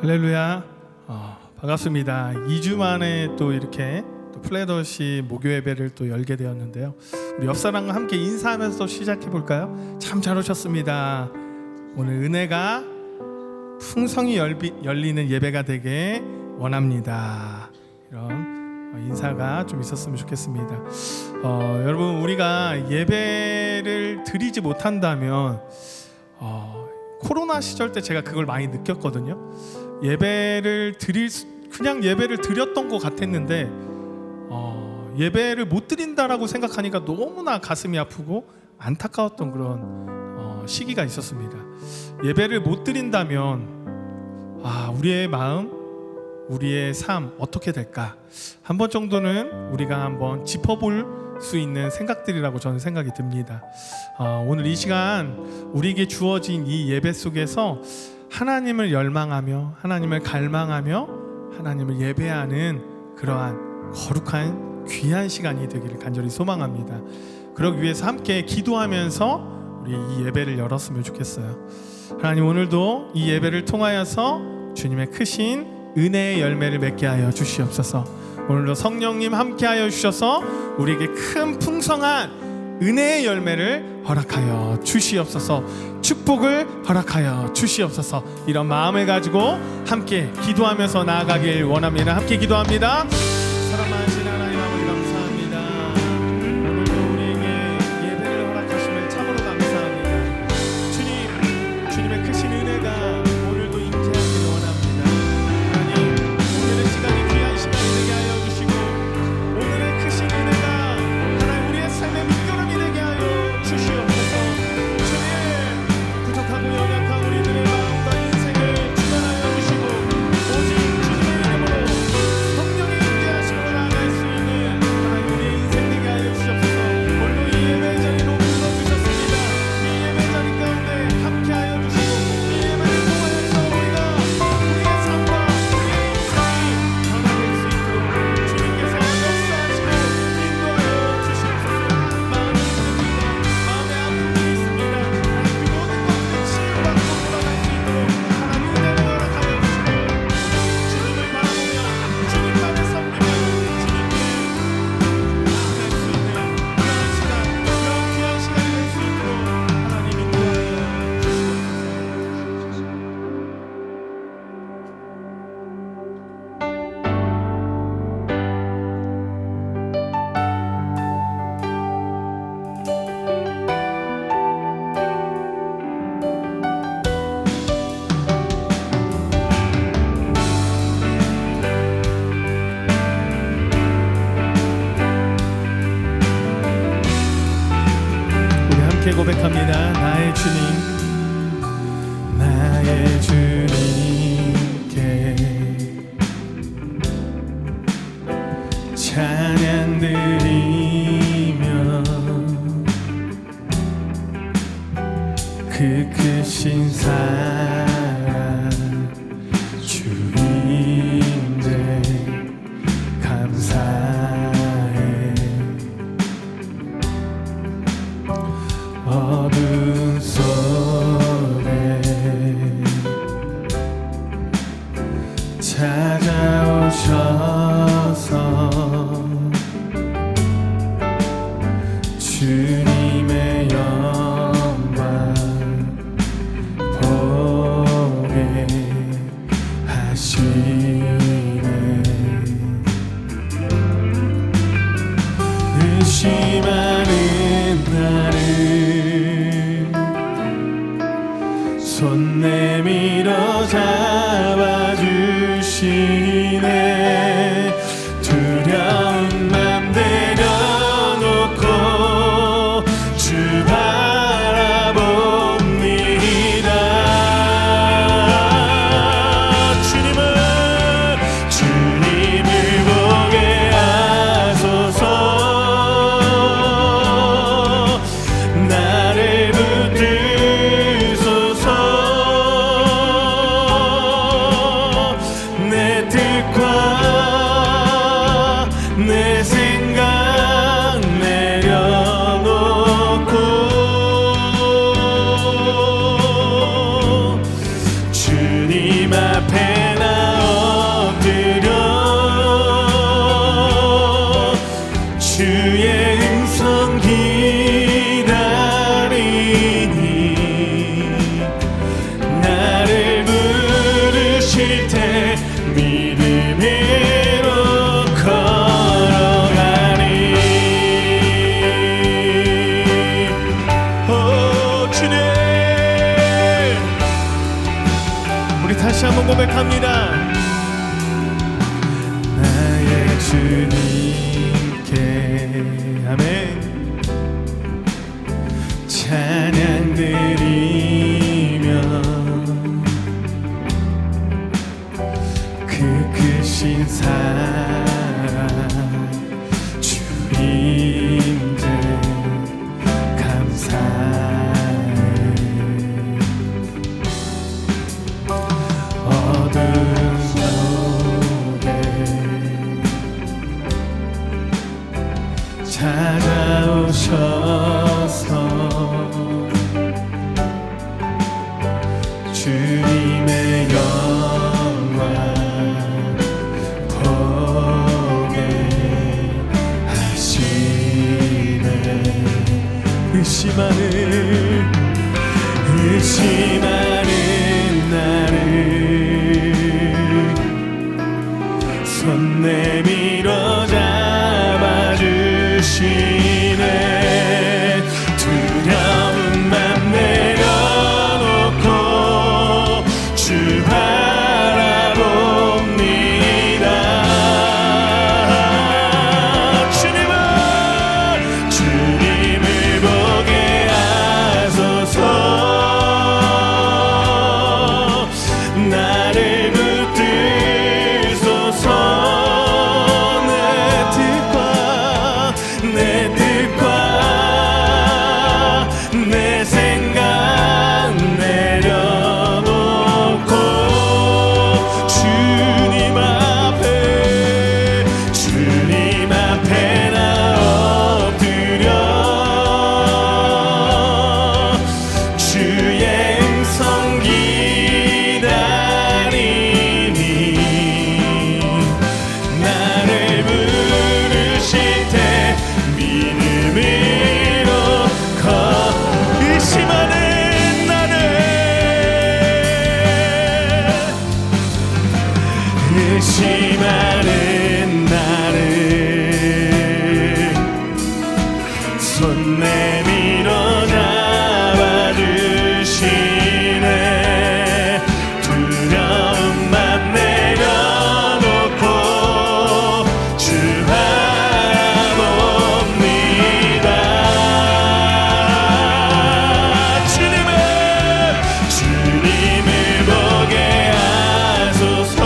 할렐루야. 반갑습니다. 2주 만에 또 이렇게 또 플레더시 목요 예배를 또 열게 되었는데요. 우리 옆 사람과 함께 인사하면서 시작해 볼까요? 참 잘 오셨습니다. 오늘 은혜가 풍성히 열리는 예배가 되게 원합니다. 이런 인사가 좀 있었으면 좋겠습니다. 여러분, 우리가 예배를 드리지 못한다면 코로나 시절 때 제가 그걸 많이 느꼈거든요. 그냥 예배를 드렸던 것 같았는데 예배를 못 드린다라고 생각하니까 너무나 가슴이 아프고 안타까웠던 그런 시기가 있었습니다. 예배를 못 드린다면 우리의 마음, 우리의 삶 어떻게 될까? 한 번 정도는 우리가 한번 짚어볼 수 있는 생각들이라고 저는 생각이 듭니다. 오늘 이 시간 우리에게 주어진 이 예배 속에서 하나님을 열망하며 하나님을 갈망하며 하나님을 예배하는 그러한 거룩한 귀한 시간이 되기를 간절히 소망합니다. 그러기 위해서 함께 기도하면서 우리 이 예배를 열었으면 좋겠어요. 하나님, 오늘도 이 예배를 통하여서 주님의 크신 은혜의 열매를 맺게 하여 주시옵소서. 오늘도 성령님 함께하여 주셔서 우리에게 큰 풍성한 은혜의 열매를 허락하여 주시옵소서. 축복을 허락하여 주시옵소서. 이런 마음을 가지고 함께 기도하면서 나아가길 원합니다. 함께 기도합니다. 사랑하신 하나님 아버지, 감사합니다. 오늘도 우리에게 예배를 허락하심을 참으로 감사합니다. 주님, 주님의 크신 은혜가 오늘도 임재하기를 원합니다. 하나님, 오늘의 시간이 귀한 시간이 되게 하여 주시고 오늘의 크신 은혜가 하나님 우리의 삶의 밑거름이 되게 하여 주시옵소서. 주님, 부족하고 연약한 우리들의 마음과 인생을 주관하여 주시고 오직 주님의 이름으로 성령의 임재하심으로 나아갈 수 있는 하나님 우리의 인생 되게 하여 주시옵소서. 오늘도 이 예배 자리로 불러주셨습니다. 이 예배 자리 가운데 함께하여 주시고 이 예배를 통하여서 우리가 우리의 삶과 우리의 인생이 변화될 수 있도록 주님께서 역사하시고 인도하여 주시옵소서. 마음이 힘듭니다. 마음에 아픔이 있습니다. 그 모든 것들을 치유받고 돌아갈 수 있도록 하나님 은혜를 허락하여 주시고 주님을 바라보며 주님만을 섬기며 주님께 나아갈 수 있는 그런 시간, 그런 귀한 시간이 될 수 있도록 하나님 인도하여 우리 함께 고백합니다. 나의 주님, 나의 주님께 찬양 드리며 그 크신 사랑 주인데 감사해. 어둠 속에 찾아오셔서 주님의 영광 한번 고백합니다. 나의 주님께 아멘 찬양 드리며 그 크신 사랑 주 임재 감사해. 어둠 속에 찾아오셔서 주님의 영광 보게 하시네. 의심하는 나를 손 내밀어 잡아주시네. 두려움만 내려놓고 주 바라봅니다. 주님을 보게 하소서. 나를 붙들소서. 내 뜻과 내 생각 내려놓고 주님 앞에 나 엎드려 주의 음성 기다리니 나를 부르실 때 믿음으로 의심하는 나를 손 내밀어 잡아주시네. 두려움만 내려놓고 주 바라봅니다. 주님을 보게 하소서.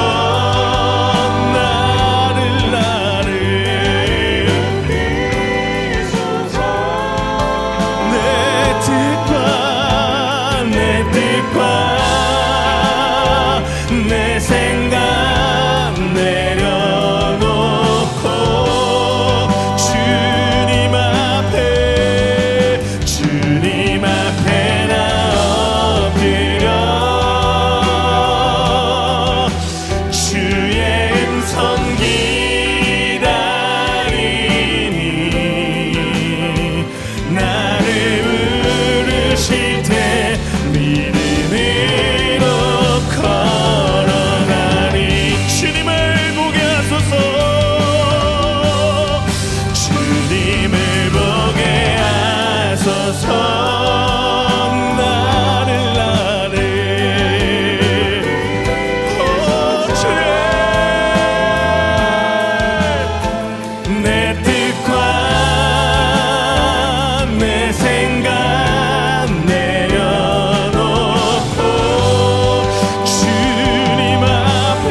내 생각 내려놓고 주님 앞에 나 엎드려 주의 음성 기다리니 나를 부르실 때 믿음으로 걸어가니. 주님을 보게 하소서. 주님을 보게 하소서. 나를 내 뜻과 내 생각 내려놓고 주님 앞에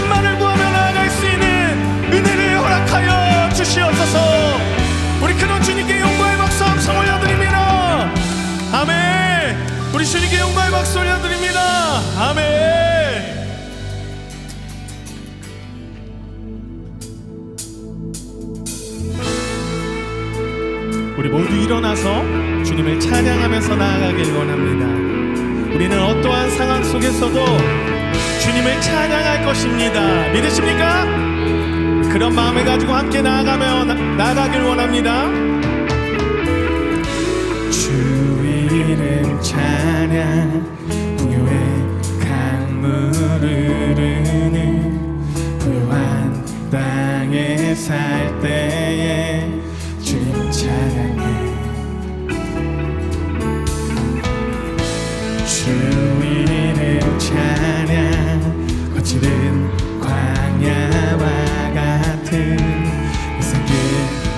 말씀만을 구하며 나아갈 수 있는 은혜를 허락하여 주시옵소서. 우리 그런 주님께 영광의 박수 함성 올려드립니다. 아멘. 우리 주님께 영광의 박수 올려드립니다. 아멘. 우리 모두 일어나서 주님을 찬양하면서 나아가길 원합니다. 우리는 어떠한 상황 속에서도 주님을 찬양할 것입니다. 믿으십니까? 그런 마음을 가지고 함께 나아가길 원합니다. 주 이름 찬양, 풍요의 강물 흐르는 부요한 땅에 살 때에 주님 찬양해. 주 이름 찬양, 거칠은 광야와 같은 이상길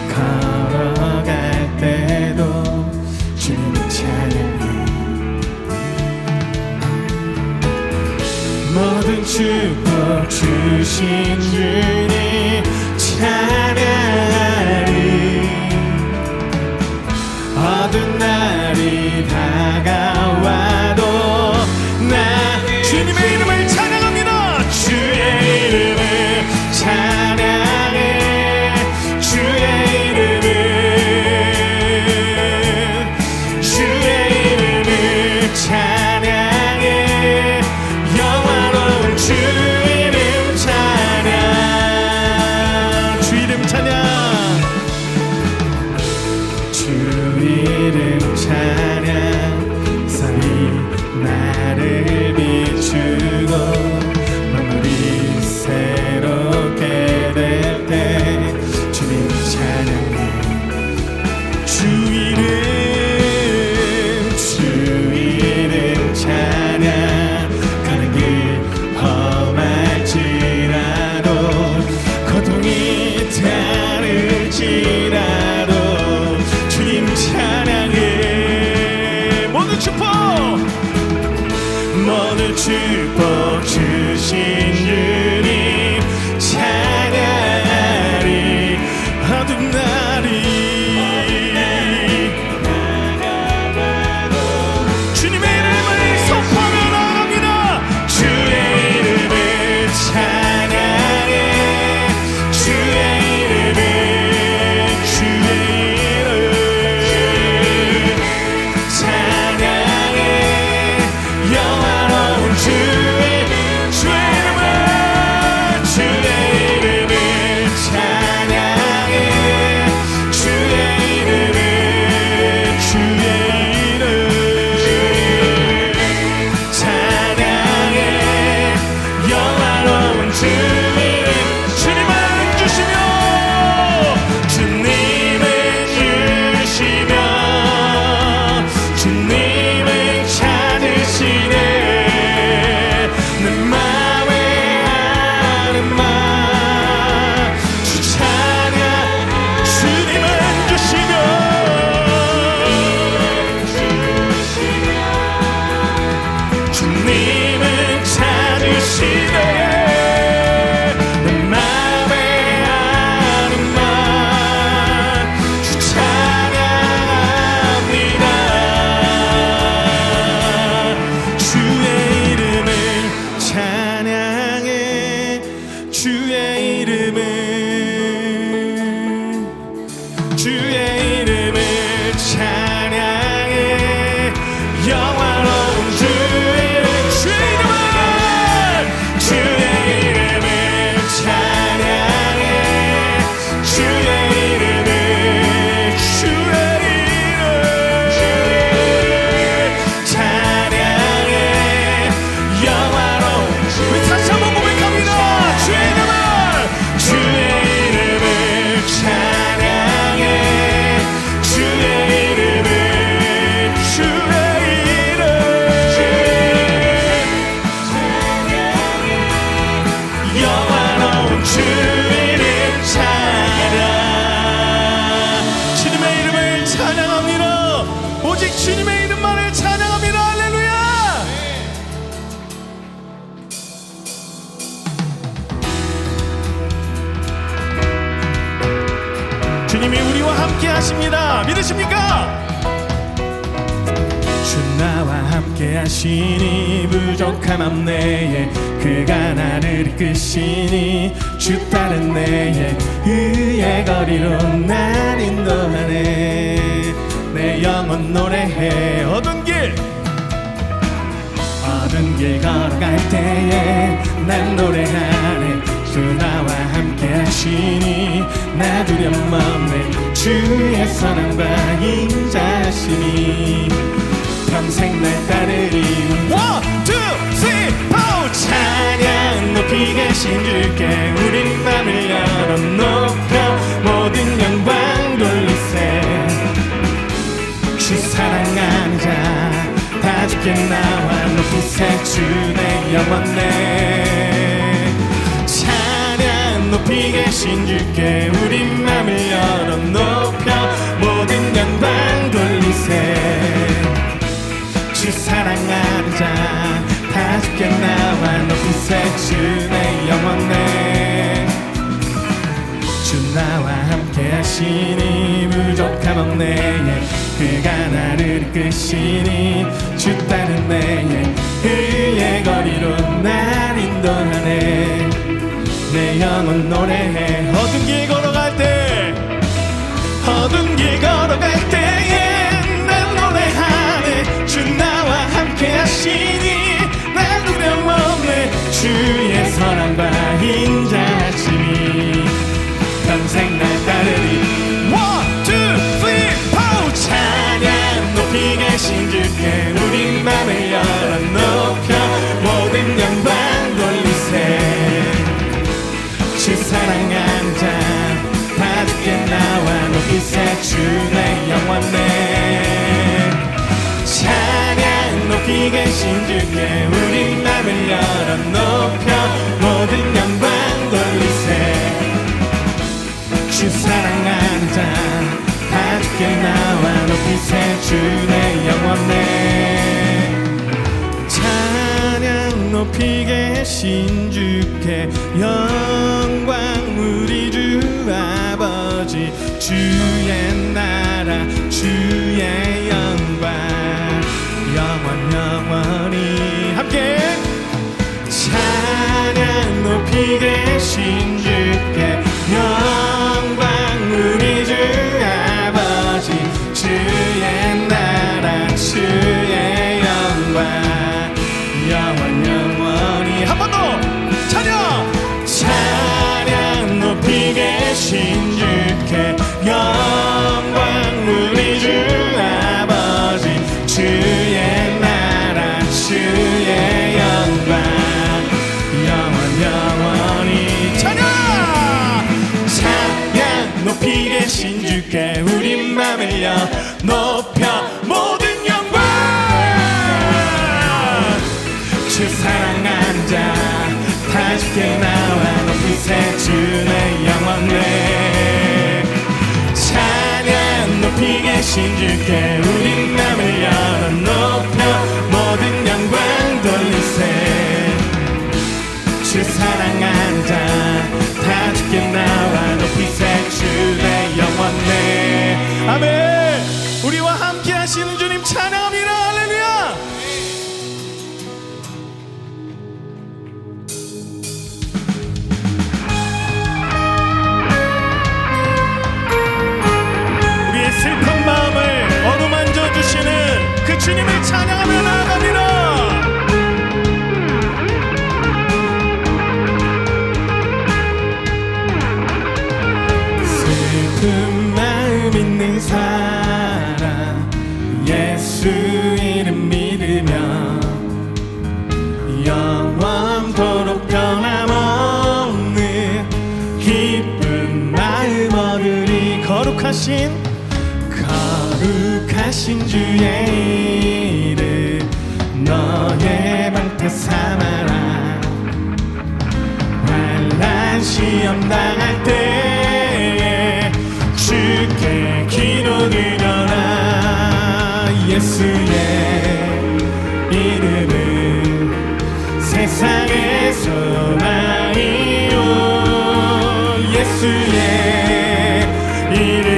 걸어갈 때도 주님 찬양해. 모든 축복 주신 주님 찬양하리. 어두운 날이 다가와도 나 주님의 이름을 찬양합니다. 주의 이름을 찬양해. 주의 이름을 찬양해. 영화로운 주 이름 찬양. 주 이름 찬양. 주 이름 찬양. 산이 나를 비추고 만물이 새롭게 될 때 주님 찬양해. 주 이름 찬양. 가는 길 험할지라도 고통이 다를지라도 주님 찬양해. 모든 축복 주신 주님 찬양하리. 어두운 날이 주님의 이름을 선포하며 나아갑니다. 주의 이름을 찬양해. 주의 이름을 찬양해. 영화로운 주의 이름을 찬양해. 주의 이름을 찬양해. 영화로운 주 이름. 주님을 주시며 주님을 주시며 주님을 찾으시네. 내 맘에 하는 말 주 찬양. 주님을 주시며 주님을 찾으시네. 내 맘에 하는 말 주 찬양합니다. 주의 이름을 찬양해. 주의 이름을 찬양해. 영화로운 주의 이름을 찬양해. 주의 이름을 찬양해. 영화로운 우리 다시 한번 고백합니다. 주의 이름을 찬양해. 주의 이름을 영화로운 주 이름 찬양. 주님의 이름을 찬양합니다. 오직 주님의 이름만을 찬양합니다. 할렐루야. 주님이 우리와 함께 하십니다. 믿으십니까? 주 나와 함께 하시니 부족함 없네에 그가 나를 이끄시니 주 따른 내의 의의 거리로 날 인도하네. 내 영혼 노래해. 어두운 길 걸어갈 때에 난 노래하네. 주 나와 함께 하시니 나 두려움 없네. 주의 선함과 인자하시니 평생 날 따르리. 1, 2, 3, 4 찬양 높이 계신 주께 우린 맘을 열어 높여 모든 영광 돌리세. 주 사랑하는 자 다 주께 나와 높이세. 주 내 영혼 내 찬양 높이 계신 주께 우린 맘을 열어 높여 모든 영광 돌리세. 주 사랑하는 자 다 주께 나와 높이세. 주 내 영혼 내 주 나와 함께 하시니 부족함 없네. 그가 나를 이끄시니 주 따른 내의 의의 거리로 날 인도하네. 내 영혼 노래해. 어두운 길 걸어갈 때 어두운 길 걸어갈 때에 난 노래하네. 주 나와 함께 하시니 날 두려움 없네. 주의 선함과 인자하시니 평생 날 따르리. 1, 2, 3, 4 찬양 높이 계신 주께 우린 맘을 열어 높여 모든 영광 돌리세. 주 사랑하는 자 다 주께 나와 높이세. 주 내 영혼 내 찬양 높이 계신 주께 우린 맘을 열어 높여 모든 영광 돌리세. 주 사랑하는 자 다 주께 나와 높이세. 주 내 영혼 내 찬양 높이 계신 주께 영광 우리 주 아버지. 주의 나라 주의 영광 영원히 함께 찬양 높이 계신 주께 영광 우리 주 아버지. 주의 나라 주의 영광 영원히 한 번 더 찬양 높이 계신 주께 영광 우리 주 아버지. 주의 나라 주의 영광 영원히 찬양 높이 계신 주께 우린 맘을 여 높여 모든 영광. 주 사랑하는 자 다 주께 나와 높이세. 주 내 영혼 내 찬양 높이 계신 주께 우린 맘을 열어 높여 모든 영광 돌리세. 주 사랑하는 자 다 주께 나와 높이세. 주 내 영혼 내 아멘. 우리와 함께 하시는 주님 찬양합니다. 할렐루야. 우리의 슬픈 마음을 어루만져 주시는 그 주님을 찬양하며 나아갑니다. 슬픈 마음 있는 사람 예수 이름 믿으며 영원토록 변함없는 기쁜 마음 얻으리. 거룩하신 주의 이름 너의 방패 삼아라. 환난 시험 당할 때에 주께 기도 드려라. 예수의 이름은 세상의 소망이요. 예수의 이름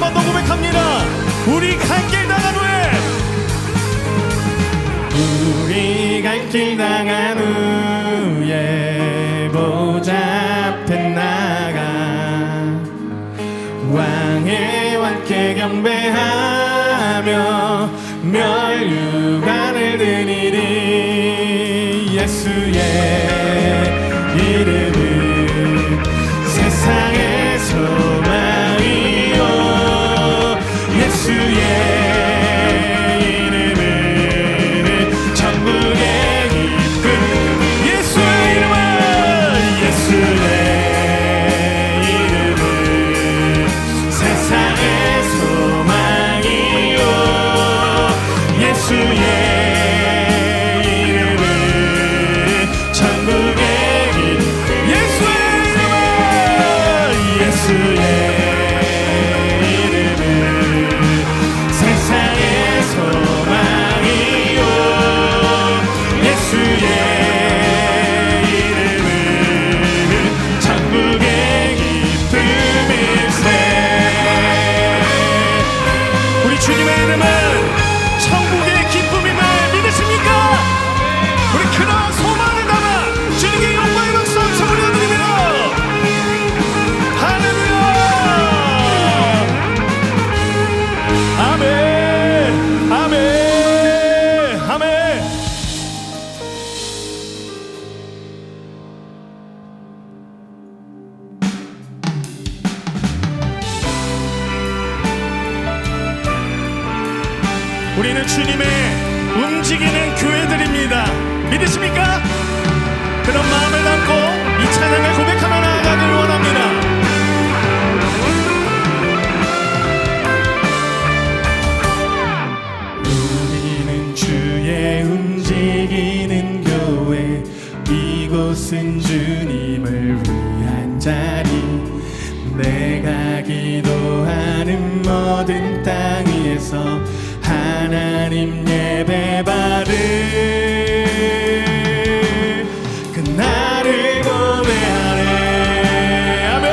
번 더 고백합니다. 우리 갈 길 나간 후에, 우리 갈 길 나간 후에 보좌 앞에 나가 왕의 왕께 경배하며 멸류관을 드리리. 예수의 이름은 세상의 소망이요, 예수의 이름은 천국의 기쁨. 예수의 이름은, 예수의 이름은 세상의 소망이요, 예수의 이름은 천국의 기쁨. 예수의 이름은, 예수의 이름은 세상의 소망이요, 예수의 이름은 천국의 기쁨일세. 우리 주님의 이름은 천국의 기쁨임을 믿으십니까? 우리 그런 소망을 담아 주님께 영광의 박수 한번 올려드립니다. 할렐루야. 아멘, 아멘, 아멘. 우리는 주님의 움직이는 교회들입니다. 믿으십니까? 그런 마음을 담고 이 찬양을 고백하며 나아가길 원합니다. 우리는 주의 움직이는 교회, 이곳은 주님을 위한 자리. 내가 기도하는 모든 땅 위에서 하나님 예배받을 그날을 고대하네. 아멘.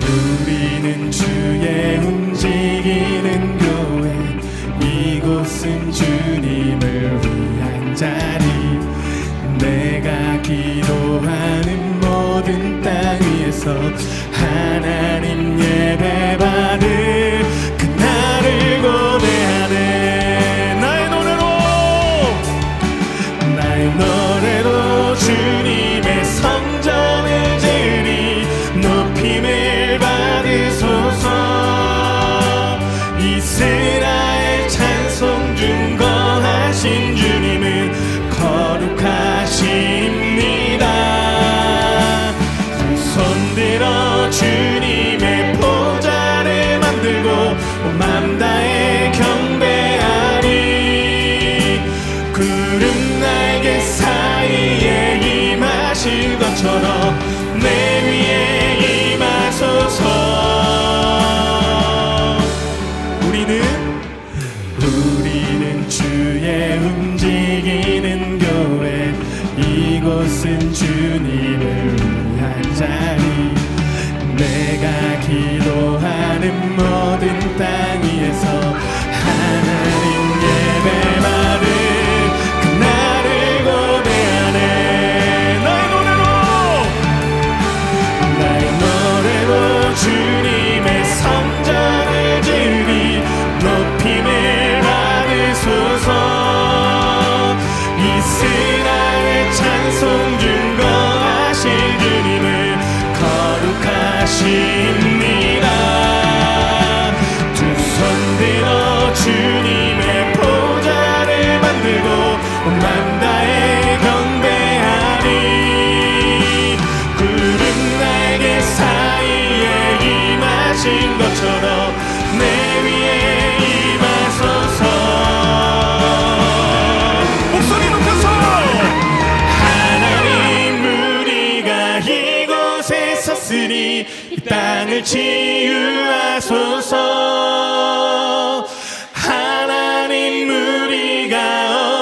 우리는 주의 움직이는 교회, 이곳은 주님을 위한 자리. 내가 기도하는 모든 땅 위에서 하나님 예배받을 그날을 고대하네. 나의 노래로 주님의 성전을 지으리. 높임을 받으소서. 이스라엘 찬송 중 거하신 주님은 거룩하십니다. 두 손 들어 주님의 보좌를 만들고 온 맘 다해 경배하리. 구름 날개 사이에 임하실 것처럼 내 위에 임하소서. 우리는 주의 움직이는 교회, 이곳은 주님을 위한 자리. 내가 기도하는 모든 땅 위에서 하나님 예배받을 그날을 고대하네. 나의 노래로 주님의 성전을 지으리. 높임을 받으소서. 이스라엘 찬송 중 거하실 주님을 거룩하십니다. 두 손 들어 주님의 보좌를 만들고 온 맘 다해 경배하리. 구름 날개 사이에 임하신 것처럼 내 위에 임하소서. 목소리 높여서 하나님, 우리가 이곳에 섰으니 이 땅을 치유하소서. 하나님, 우리가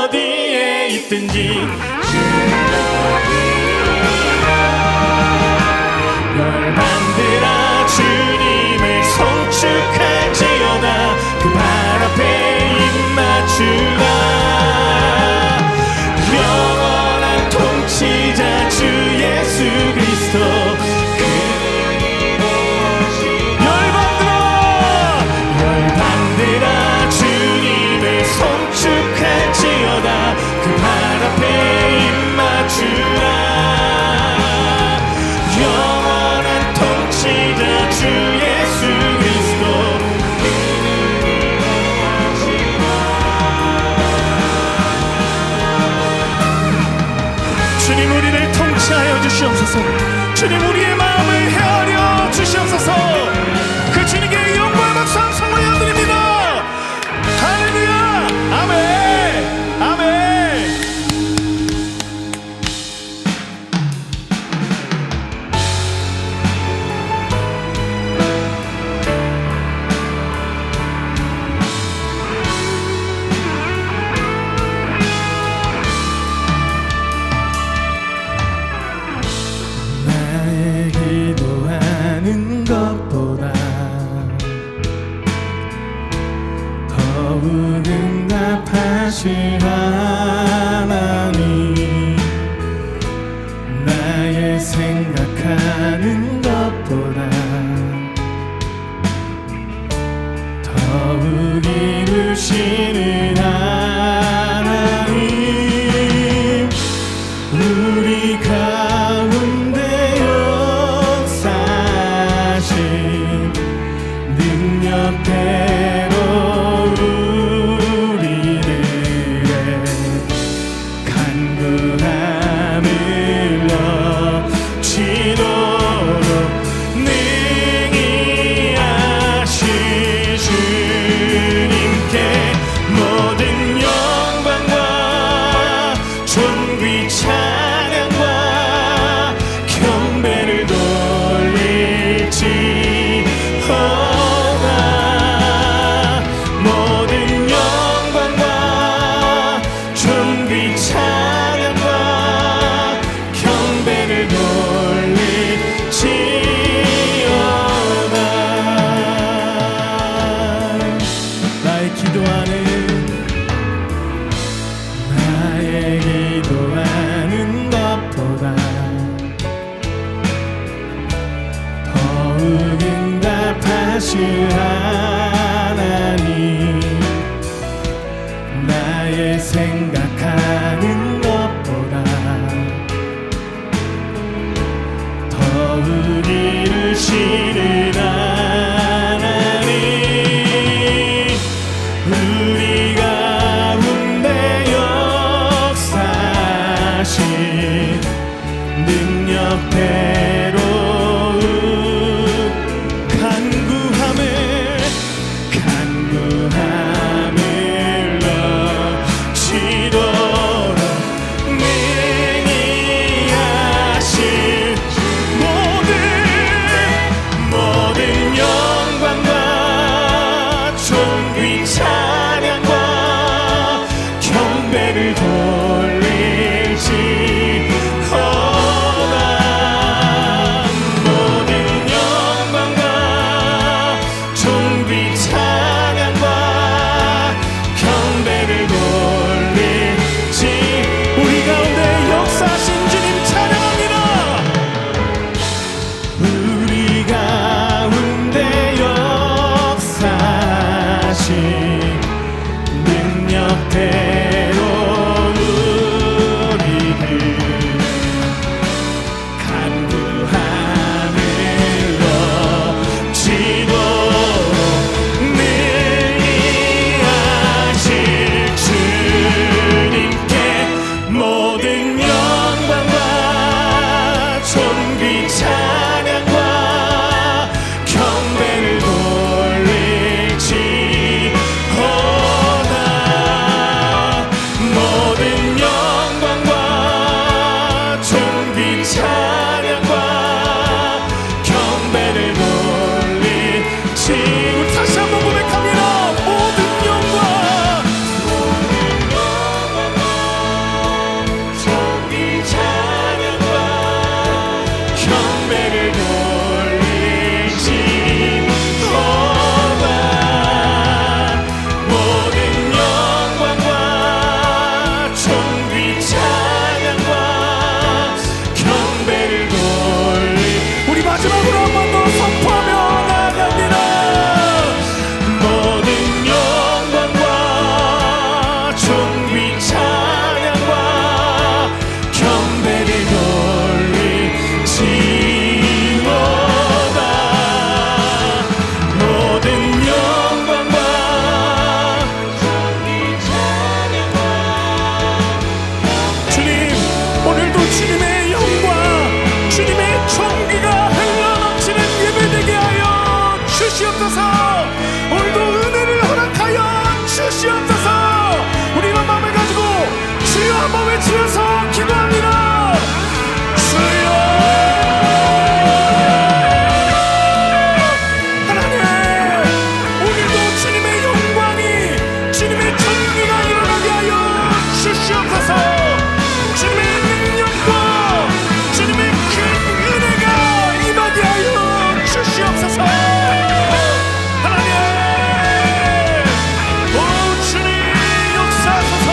어디에 있든지 주님 우리를 통치하여 주시옵소서. 주님 우리의 마음을 헤아려 주시옵소서. 그 주님께 영광과 박수 함성 올려드립니다. 할렐루야. 아멘. 아멘. 나의 기도하는 것보다 더욱 응답하실 하나님, 나의 생각하는 것보다 더욱 이루시는 하나님, 우리 가운데 역사하신 능력대로 우리들의 간구함을 넘치도록 능히 하실 주님께 모든 영광과 존귀 찬양과 경배를 돌릴지어다. 모든 영광과 존귀 찬양과 경배를 돌릴지어다. 나의 기도하는 것보다 더욱 응답하실 하나님, 나의 생각하는 것보다 더욱 이루시는 하나님, 우리 가운데 역사하신 능력대로 간구함을 넘치도록 능히 하실 모든 영광과 존귀 찬양과 경배를 돌릴지어다. 주님의 영광, 주님의 총기가 흘러넘치는 예배되게 하여 주시옵소서. 오늘도 은혜를 허락하여 주시옵소서. 우리가 마음을 가지고 주여 한번 외치면서 기도합니다. 주여 하나님, 오늘도 주님의 영광이, 주님의 전기가 일어나게 하여 주시옵소서. 주님의 능력과 주님의 큰 은혜가 임하게 하여 주시옵소서. 하나님, 오 주님 역사하소서.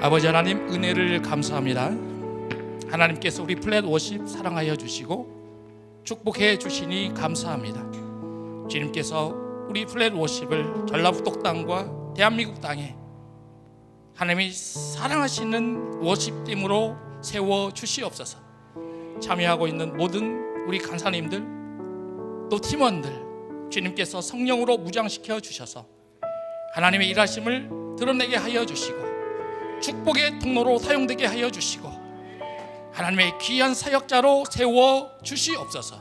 아버지 하나님, 은혜를 감사합니다. 하나님께서 우리 플랫 워십 사랑하여 주시고 축복해 주시니 감사합니다. 주님께서 우리 플랫 워십을 전라북도 땅과 대한민국 땅에 하나님이 사랑하시는 워십팀으로 세워 주시옵소서. 참여하고 있는 모든 우리 간사님들 또 팀원들, 주님께서 성령으로 무장시켜 주셔서 하나님의 일하심을 드러내게 하여 주시고 축복의 통로로 사용되게 하여 주시고 하나님의 귀한 사역자로 세워 주시옵소서.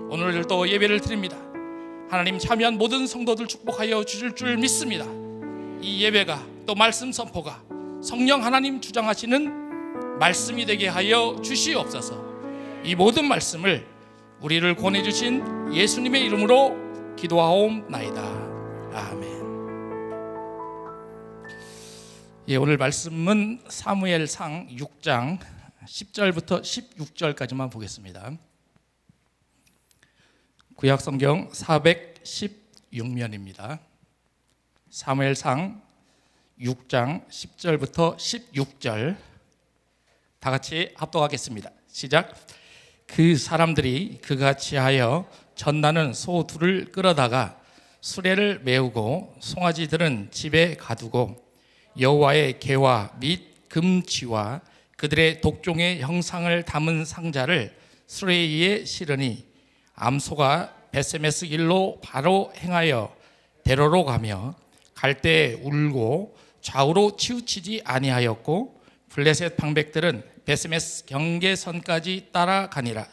오늘도 예배를 드립니다. 하나님, 참여한 모든 성도들 축복하여 주실 줄 믿습니다. 이 예배가 또 말씀 선포가 성령 하나님 주장하시는 말씀이 되게 하여 주시옵소서. 이 모든 말씀을 우리를 권해주신 예수님의 이름으로 기도하옵나이다. 아멘. 예, 오늘 말씀은 사무엘상 6장 10절부터 16절까지만 보겠습니다. 구약성경 416면입니다. 사무엘상 6장 10절부터 16절 다 같이 합독하겠습니다. 시작. 그 사람들이 그같이 하여 전나는 소 둘을 끌어다가 수레를 메우고 송아지들은 집에 가두고 여호와의 계와 및 금치와 그들의 독종의 형상을 담은 상자를 수레 위에 실으니 암소가 베세메스 길로 바로 행하여 대로로 가며 갈 때 울고 좌우로 치우치지 아니하였고 블레셋 방백들은 베세메스 경계선까지 따라가니라.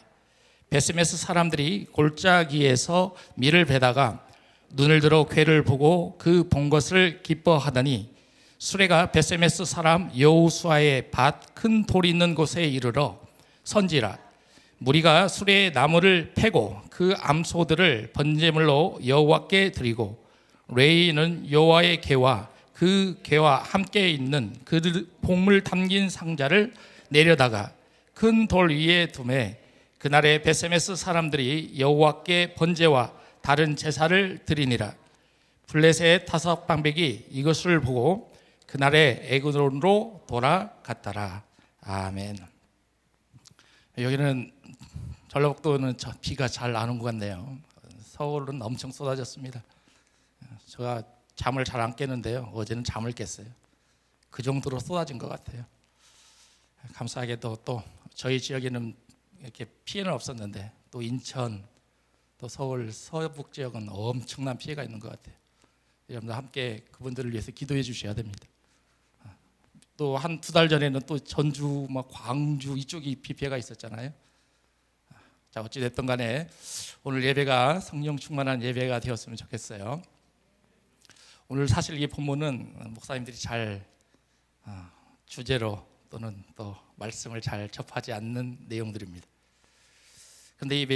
베세메스 사람들이 골짜기에서 밀을 베다가 눈을 들어 궤를 보고 그 본 것을 기뻐하더니 수레가 베세메스 사람 여호수아의 밭 큰 돌이 있는 곳에 이르러 선지라. 무리가 수레의 나무를 패고 그 암소들을 번제물로 여호와께 드리고 레이는 여호와의 계와 그 계와 함께 있는 그 복물 담긴 상자를 내려다가 큰 돌 위에 두매 그날에 베세메스 사람들이 여호와께 번제와 다른 제사를 드리니라. 블레셋 다섯 방백이 이것을 보고 그날에 애굽으로 돌아갔더라. 아멘. 여기는 전라북도는 비가 잘 나는 것 같네요. 서울은 엄청 쏟아졌습니다. 제가 잠을 잘 안 깨는데요, 어제는 잠을 깼어요. 그 정도로 쏟아진 것 같아요. 감사하게도 또 저희 지역에는 이렇게 피해는 없었는데 또 인천, 또 서울 서북 지역은 엄청난 피해가 있는 것 같아요. 여러분들 함께 그분들을 위해서 기도해 주셔야 됩니다. 또 한 두 달 전에는 또 전주, 막 광주 이쪽이 비 피해가 있었잖아요. 자, 어찌 됐든 간에 오늘 예배가 성령 충만한 예배가 되었으면 좋겠어요. 오늘 사실 이 본문은 목사님들이 잘 주제로 또는 또 말씀을 잘 접하지 않는 내용들입니다. 근데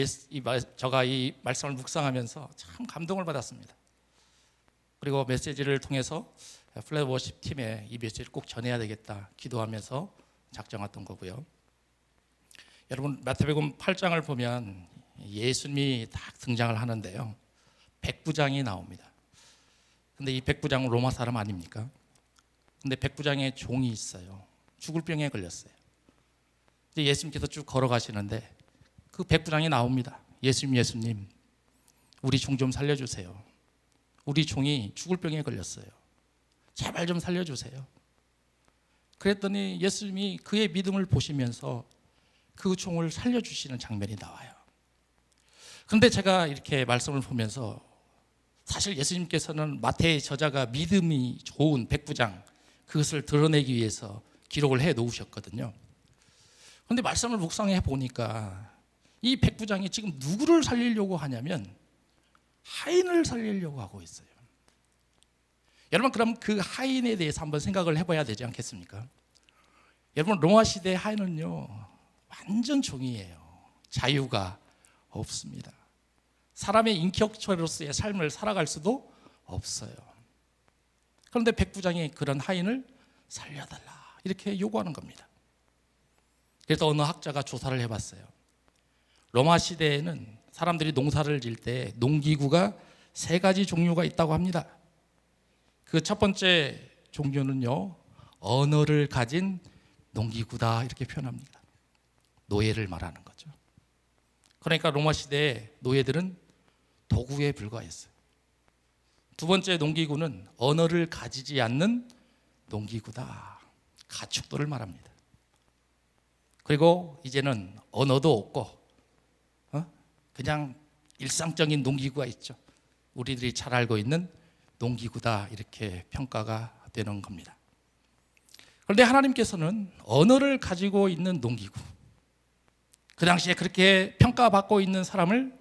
제가 이 말씀을 묵상하면서 참 감동을 받았습니다. 그리고 메시지를 통해서 플랫워십 팀에 이 메시지를 꼭 전해야 되겠다 기도하면서 작정했던 거고요. 여러분 마태복음 8장을 보면 예수님이 딱 등장을 하는데요. 백부장이 나옵니다. 근데 이 백부장은 로마 사람 아닙니까? 근데 백부장의 종이 있어요. 죽을 병에 걸렸어요. 이제 예수님께서 쭉 걸어가시는데 그 백부장이 나옵니다. 예수님, 우리 종 좀 살려주세요. 우리 종이 죽을 병에 걸렸어요. 제발 좀 살려주세요. 그랬더니 예수님이 그의 믿음을 보시면서 그 종을 살려주시는 장면이 나와요. 그런데 제가 이렇게 말씀을 보면서 사실 예수님께서는 마태의 저자가 믿음이 좋은 백부장 그것을 드러내기 위해서 기록을 해 놓으셨거든요. 그런데 말씀을 묵상해 보니까 이 백부장이 지금 누구를 살리려고 하냐면 하인을 살리려고 하고 있어요. 여러분 그럼 그 하인에 대해서 한번 생각을 해봐야 되지 않겠습니까? 여러분 로마 시대 하인은요 완전 종이에요. 자유가 없습니다. 사람의 인격체로서의 삶을 살아갈 수도 없어요. 그런데 백부장이 그런 하인을 살려달라 이렇게 요구하는 겁니다. 그래서 어느 학자가 조사를 해봤어요. 로마 시대에는 사람들이 농사를 지을 때 농기구가 3가지 종류가 있다고 합니다. 그 첫 번째 종류는요 언어를 가진 농기구다 이렇게 표현합니다. 노예를 말하는 거죠. 그러니까 로마 시대에 노예들은 도구에 불과했어요. 두 번째 농기구는 언어를 가지지 않는 농기구다. 가축도를 말합니다. 그리고 이제는 언어도 없고 그냥 일상적인 농기구가 있죠. 우리들이 잘 알고 있는 농기구다 이렇게 평가가 되는 겁니다. 그런데 하나님께서는 언어를 가지고 있는 농기구, 그 당시에 그렇게 평가받고 있는 사람을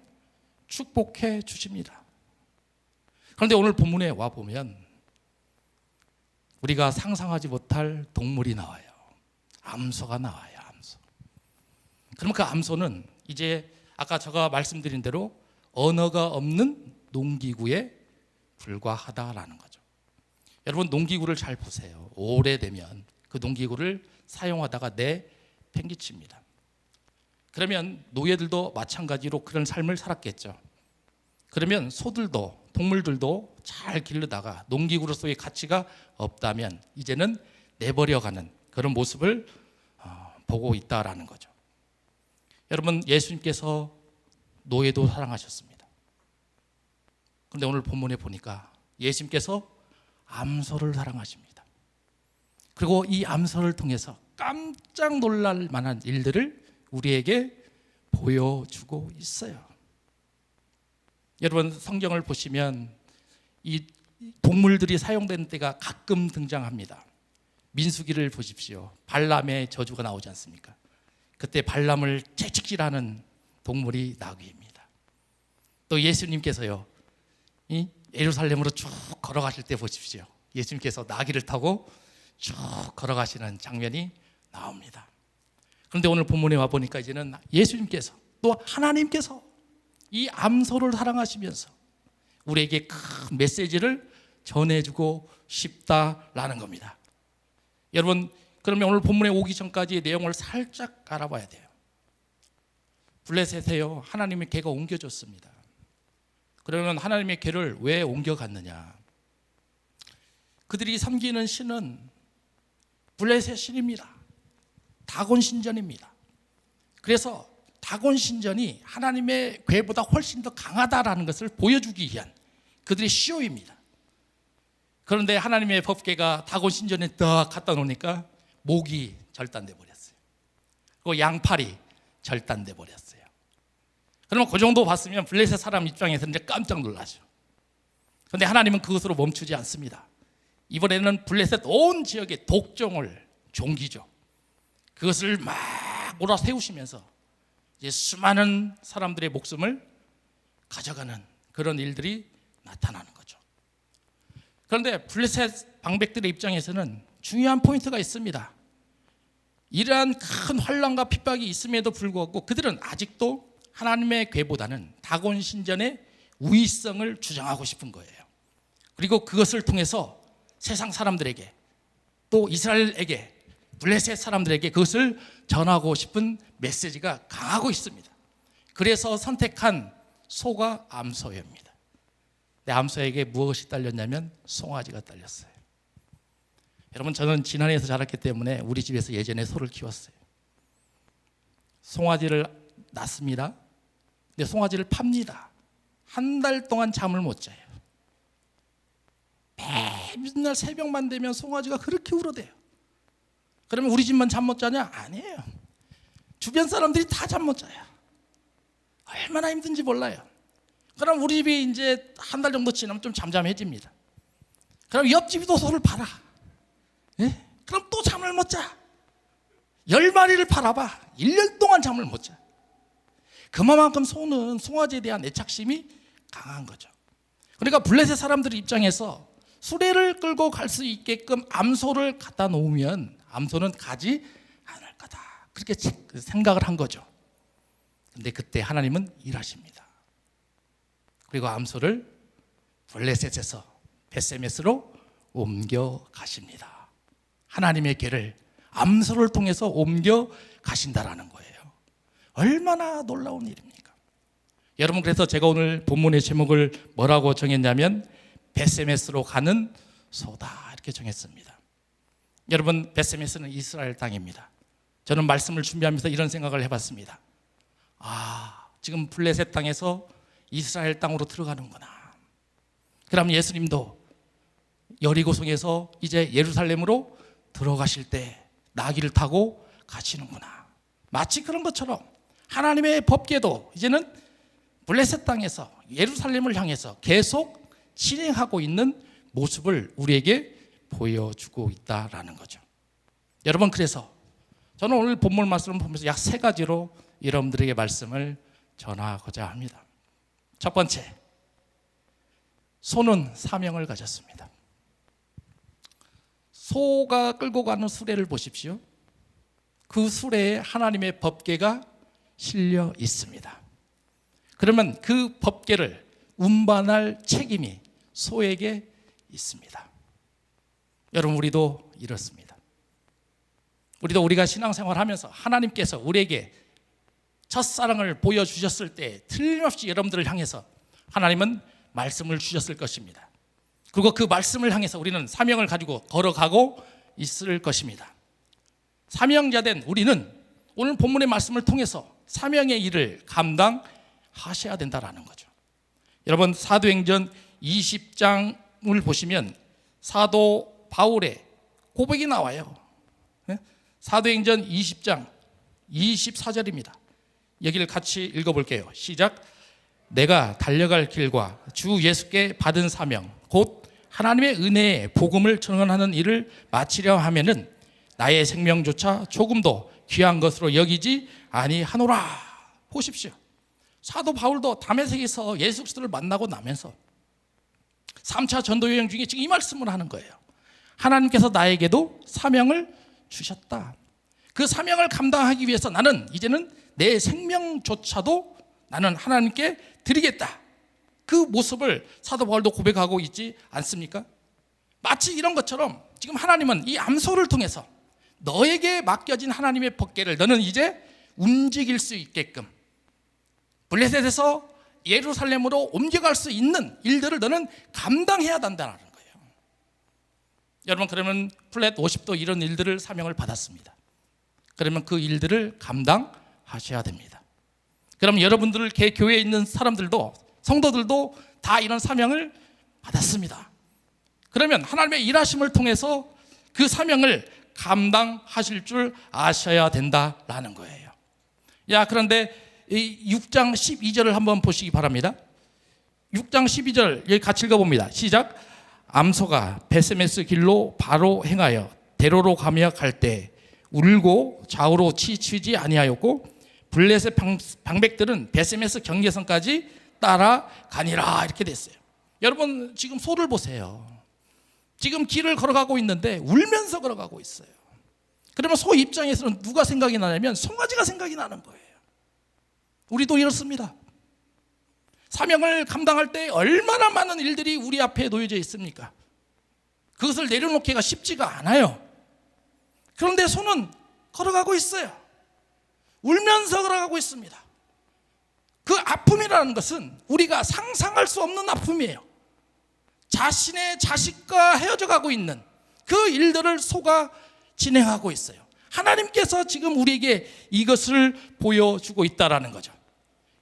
축복해 주십니다. 그런데 오늘 본문에 와 보면 우리가 상상하지 못할 동물이 나와요. 암소가 나와요. 암소. 그러면 그 암소는 이제 아까 제가 말씀드린 대로 언어가 없는 농기구에 불과하다라는 거죠. 여러분 농기구를 잘 보세요. 오래되면 그 농기구를 사용하다가 내팽개칩니다. 그러면 노예들도 마찬가지로 그런 삶을 살았겠죠. 그러면 소들도 동물들도 잘 기르다가 농기구로서의 가치가 없다면 이제는 내버려가는 그런 모습을 보고 있다라는 거죠. 여러분 예수님께서 노예도 사랑하셨습니다. 그런데 오늘 본문에 보니까 예수님께서 암소를 사랑하십니다. 그리고 이 암소를 통해서 깜짝 놀랄 만한 일들을 우리에게 보여주고 있어요. 여러분 성경을 보시면 이 동물들이 사용되는 때가 가끔 등장합니다. 민수기를 보십시오. 발람의 저주가 나오지 않습니까? 그때 발람을 채찍질하는 동물이 나귀입니다. 또 예수님께서요 이 예루살렘으로 쭉 걸어가실 때 보십시오. 예수님께서 나귀를 타고 쭉 걸어가시는 장면이 나옵니다. 그런데 오늘 본문에 와 보니까 이제는 예수님께서 또 하나님께서 이 암소를 사랑하시면서 우리에게 큰 메시지를 전해주고 싶다라는 겁니다. 여러분 그러면 오늘 본문에 오기 전까지의 내용을 살짝 알아봐야 돼요. 블레셋에요 하나님의 궤가 옮겨졌습니다. 그러면 하나님의 궤를 왜 옮겨갔느냐? 그들이 섬기는 신은 블레셋 신입니다. 다곤 신전입니다. 그래서 다곤 신전이 하나님의 궤보다 훨씬 더 강하다라는 것을 보여주기 위한 그들의 쇼입니다. 그런데 하나님의 법궤가 다곤 신전에 딱 갖다 놓으니까 목이 절단돼 버렸어요. 그리고 양팔이 절단돼 버렸어요. 그러면 그 정도 봤으면 블레셋 사람 입장에서는 이제 깜짝 놀라죠. 그런데 하나님은 그것으로 멈추지 않습니다. 이번에는 블레셋 온 지역의 독종을 종기죠. 그것을 막 몰아세우시면서 이제 수많은 사람들의 목숨을 가져가는 그런 일들이 나타나는 거죠. 그런데 블레셋 방백들의 입장에서는 중요한 포인트가 있습니다. 이러한 큰 환난과 핍박이 있음에도 불구하고 그들은 아직도 하나님의 궤보다는 다곤 신전의 우위성을 주장하고 싶은 거예요. 그리고 그것을 통해서 세상 사람들에게 또 이스라엘에게 블레셋 사람들에게 그것을 전하고 싶은 메시지가 강하고 있습니다. 그래서 선택한 소가 암소입니다. 근데 암소에게 무엇이 딸렸냐면 송아지가 딸렸어요. 여러분, 저는 진안에서 자랐기 때문에 우리 집에서 예전에 소를 키웠어요. 송아지를 낳습니다. 근데 송아지를 팝니다. 한 달 동안 잠을 못 자요. 맨날 새벽만 되면 송아지가 그렇게 울어대요. 그러면 우리 집만 잠 못 자냐? 아니에요. 주변 사람들이 다 잠 못 자요. 얼마나 힘든지 몰라요. 그럼 우리 집이 이제 한 달 정도 지나면 좀 잠잠해집니다. 그럼 옆집도 소를 팔아. 예? 그럼 또 잠을 못 자. 10마리를 팔아봐. 1년 동안 잠을 못 자. 그만큼 소는 송아지에 대한 애착심이 강한 거죠. 그러니까 블레셋 사람들 입장에서 수레를 끌고 갈 수 있게끔 암소를 갖다 놓으면 암소는 가지 않을 거다. 그렇게 생각을 한 거죠. 근데 그때 하나님은 일하십니다. 그리고 암소를 블레셋에서 베세메스로 옮겨 가십니다. 하나님의 궤를 암소를 통해서 옮겨 가신다라는 거예요. 얼마나 놀라운 일입니까? 여러분, 그래서 제가 오늘 본문의 제목을 뭐라고 정했냐면 베세메스로 가는 소다 이렇게 정했습니다. 여러분, 베세메스는 이스라엘 땅입니다. 저는 말씀을 준비하면서 이런 생각을 해봤습니다. 지금 블레셋 땅에서 이스라엘 땅으로 들어가는구나. 그럼 예수님도 여리고성에서 이제 예루살렘으로 들어가실 때 나귀를 타고 가시는구나. 마치 그런 것처럼 하나님의 법궤도 이제는 블레셋 땅에서 예루살렘을 향해서 계속 진행하고 있는 모습을 우리에게 보여주고 있다라는 거죠. 여러분, 그래서 저는 오늘 본문 말씀을 보면서 약 3가지로 여러분들에게 말씀을 전하고자 합니다. 첫 번째, 소는 사명을 가졌습니다. 소가 끌고 가는 수레를 보십시오. 그 수레에 하나님의 법궤가 실려 있습니다. 그러면 그 법궤를 운반할 책임이 소에게 있습니다. 여러분, 우리도 이렇습니다. 우리가 신앙생활하면서 하나님께서 우리에게 첫사랑을 보여주셨을 때 틀림없이 여러분들을 향해서 하나님은 말씀을 주셨을 것입니다. 그리고 그 말씀을 향해서 우리는 사명을 가지고 걸어가고 있을 것입니다. 사명자된 우리는 오늘 본문의 말씀을 통해서 사명의 일을 감당하셔야 된다라는 거죠. 여러분, 사도행전 20장을 보시면 사도 바울의 고백이 나와요. 사도행전 20장 24절입니다. 여기를 같이 읽어볼게요. 시작. 내가 달려갈 길과 주 예수께 받은 사명 곧 하나님의 은혜의 복음을 전하는 일을 마치려 하면은 나의 생명조차 조금도 귀한 것으로 여기지 아니하노라. 보십시오. 사도 바울도 다메섹에서 예수 그리스도를 만나고 나면서 3차 전도 여행 중에 지금 이 말씀을 하는 거예요. 하나님께서 나에게도 사명을 주셨다. 그 사명을 감당하기 위해서 나는 이제는 내 생명조차도 나는 하나님께 드리겠다. 그 모습을 사도 바울도 고백하고 있지 않습니까? 마치 이런 것처럼 지금 하나님은 이 암소를 통해서 너에게 맡겨진 하나님의 법궤를 너는 이제 움직일 수 있게끔 블레셋에서 예루살렘으로 옮겨갈 수 있는 일들을 너는 감당해야 된다는 거예요. 여러분, 그러면 플랫 50도 이런 일들을 사명을 받았습니다. 그러면 그 일들을 감당하셔야 됩니다. 그럼 여러분들 교회에 있는 사람들도 성도들도 다 이런 사명을 받았습니다. 그러면 하나님의 일하심을 통해서 그 사명을 감당하실 줄 아셔야 된다라는 거예요. 그런데 이 6장 12절을 한번 보시기 바랍니다. 6장 12절 여기 같이 읽어봅니다. 시작. 암소가 베세메스 길로 바로 행하여 대로로 가며 갈 때 울고 좌우로 치치지 아니하였고 블레셋 방백들은 베세메스 경계선까지 따라가니라 이렇게 됐어요. 여러분 지금 소를 보세요. 지금 길을 걸어가고 있는데 울면서 걸어가고 있어요. 그러면 소 입장에서는 누가 생각이 나냐면 송아지가 생각이 나는 거예요. 우리도 이렇습니다. 사명을 감당할 때 얼마나 많은 일들이 우리 앞에 놓여져 있습니까? 그것을 내려놓기가 쉽지가 않아요. 그런데 소는 걸어가고 있어요. 울면서 걸어가고 있습니다. 그 아픔이라는 것은 우리가 상상할 수 없는 아픔이에요. 자신의 자식과 헤어져 가고 있는 그 일들을 소가 진행하고 있어요. 하나님께서 지금 우리에게 이것을 보여주고 있다라는 거죠.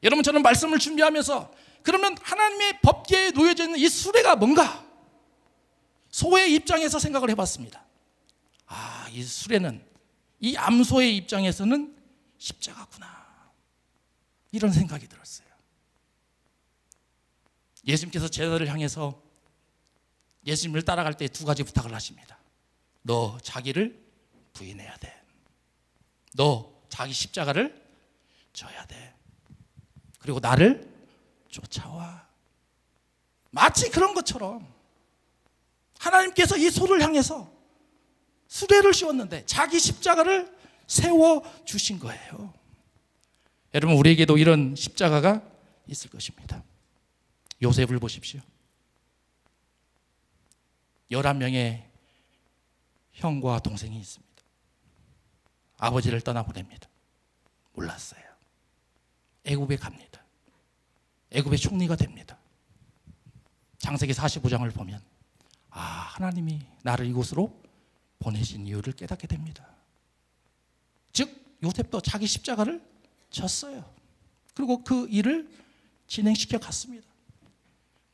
여러분 저는 말씀을 준비하면서 그러면 하나님의 법계에 놓여져 있는 이 수레가 뭔가? 소의 입장에서 생각을 해봤습니다. 이 수레는 이 암소의 입장에서는 십자가구나 이런 생각이 들었어요. 예수님께서 제자들을 향해서 예수님을 따라갈 때 두 가지 부탁을 하십니다. 너 자기를 부인해야 돼. 너 자기 십자가를 져야 돼. 그리고 나를 쫓아와. 마치 그런 것처럼 하나님께서 이 소를 향해서 수레를 씌웠는데 자기 십자가를 세워주신 거예요. 여러분 우리에게도 이런 십자가가 있을 것입니다. 요셉을 보십시오. 11명의 형과 동생이 있습니다. 아버지를 떠나보냅니다. 몰랐어요. 애굽에 갑니다. 애굽의 총리가 됩니다. 창세기 45장을 보면 하나님이 나를 이곳으로 보내신 이유를 깨닫게 됩니다. 즉 요셉도 자기 십자가를 졌어요. 그리고 그 일을 진행시켜 갔습니다.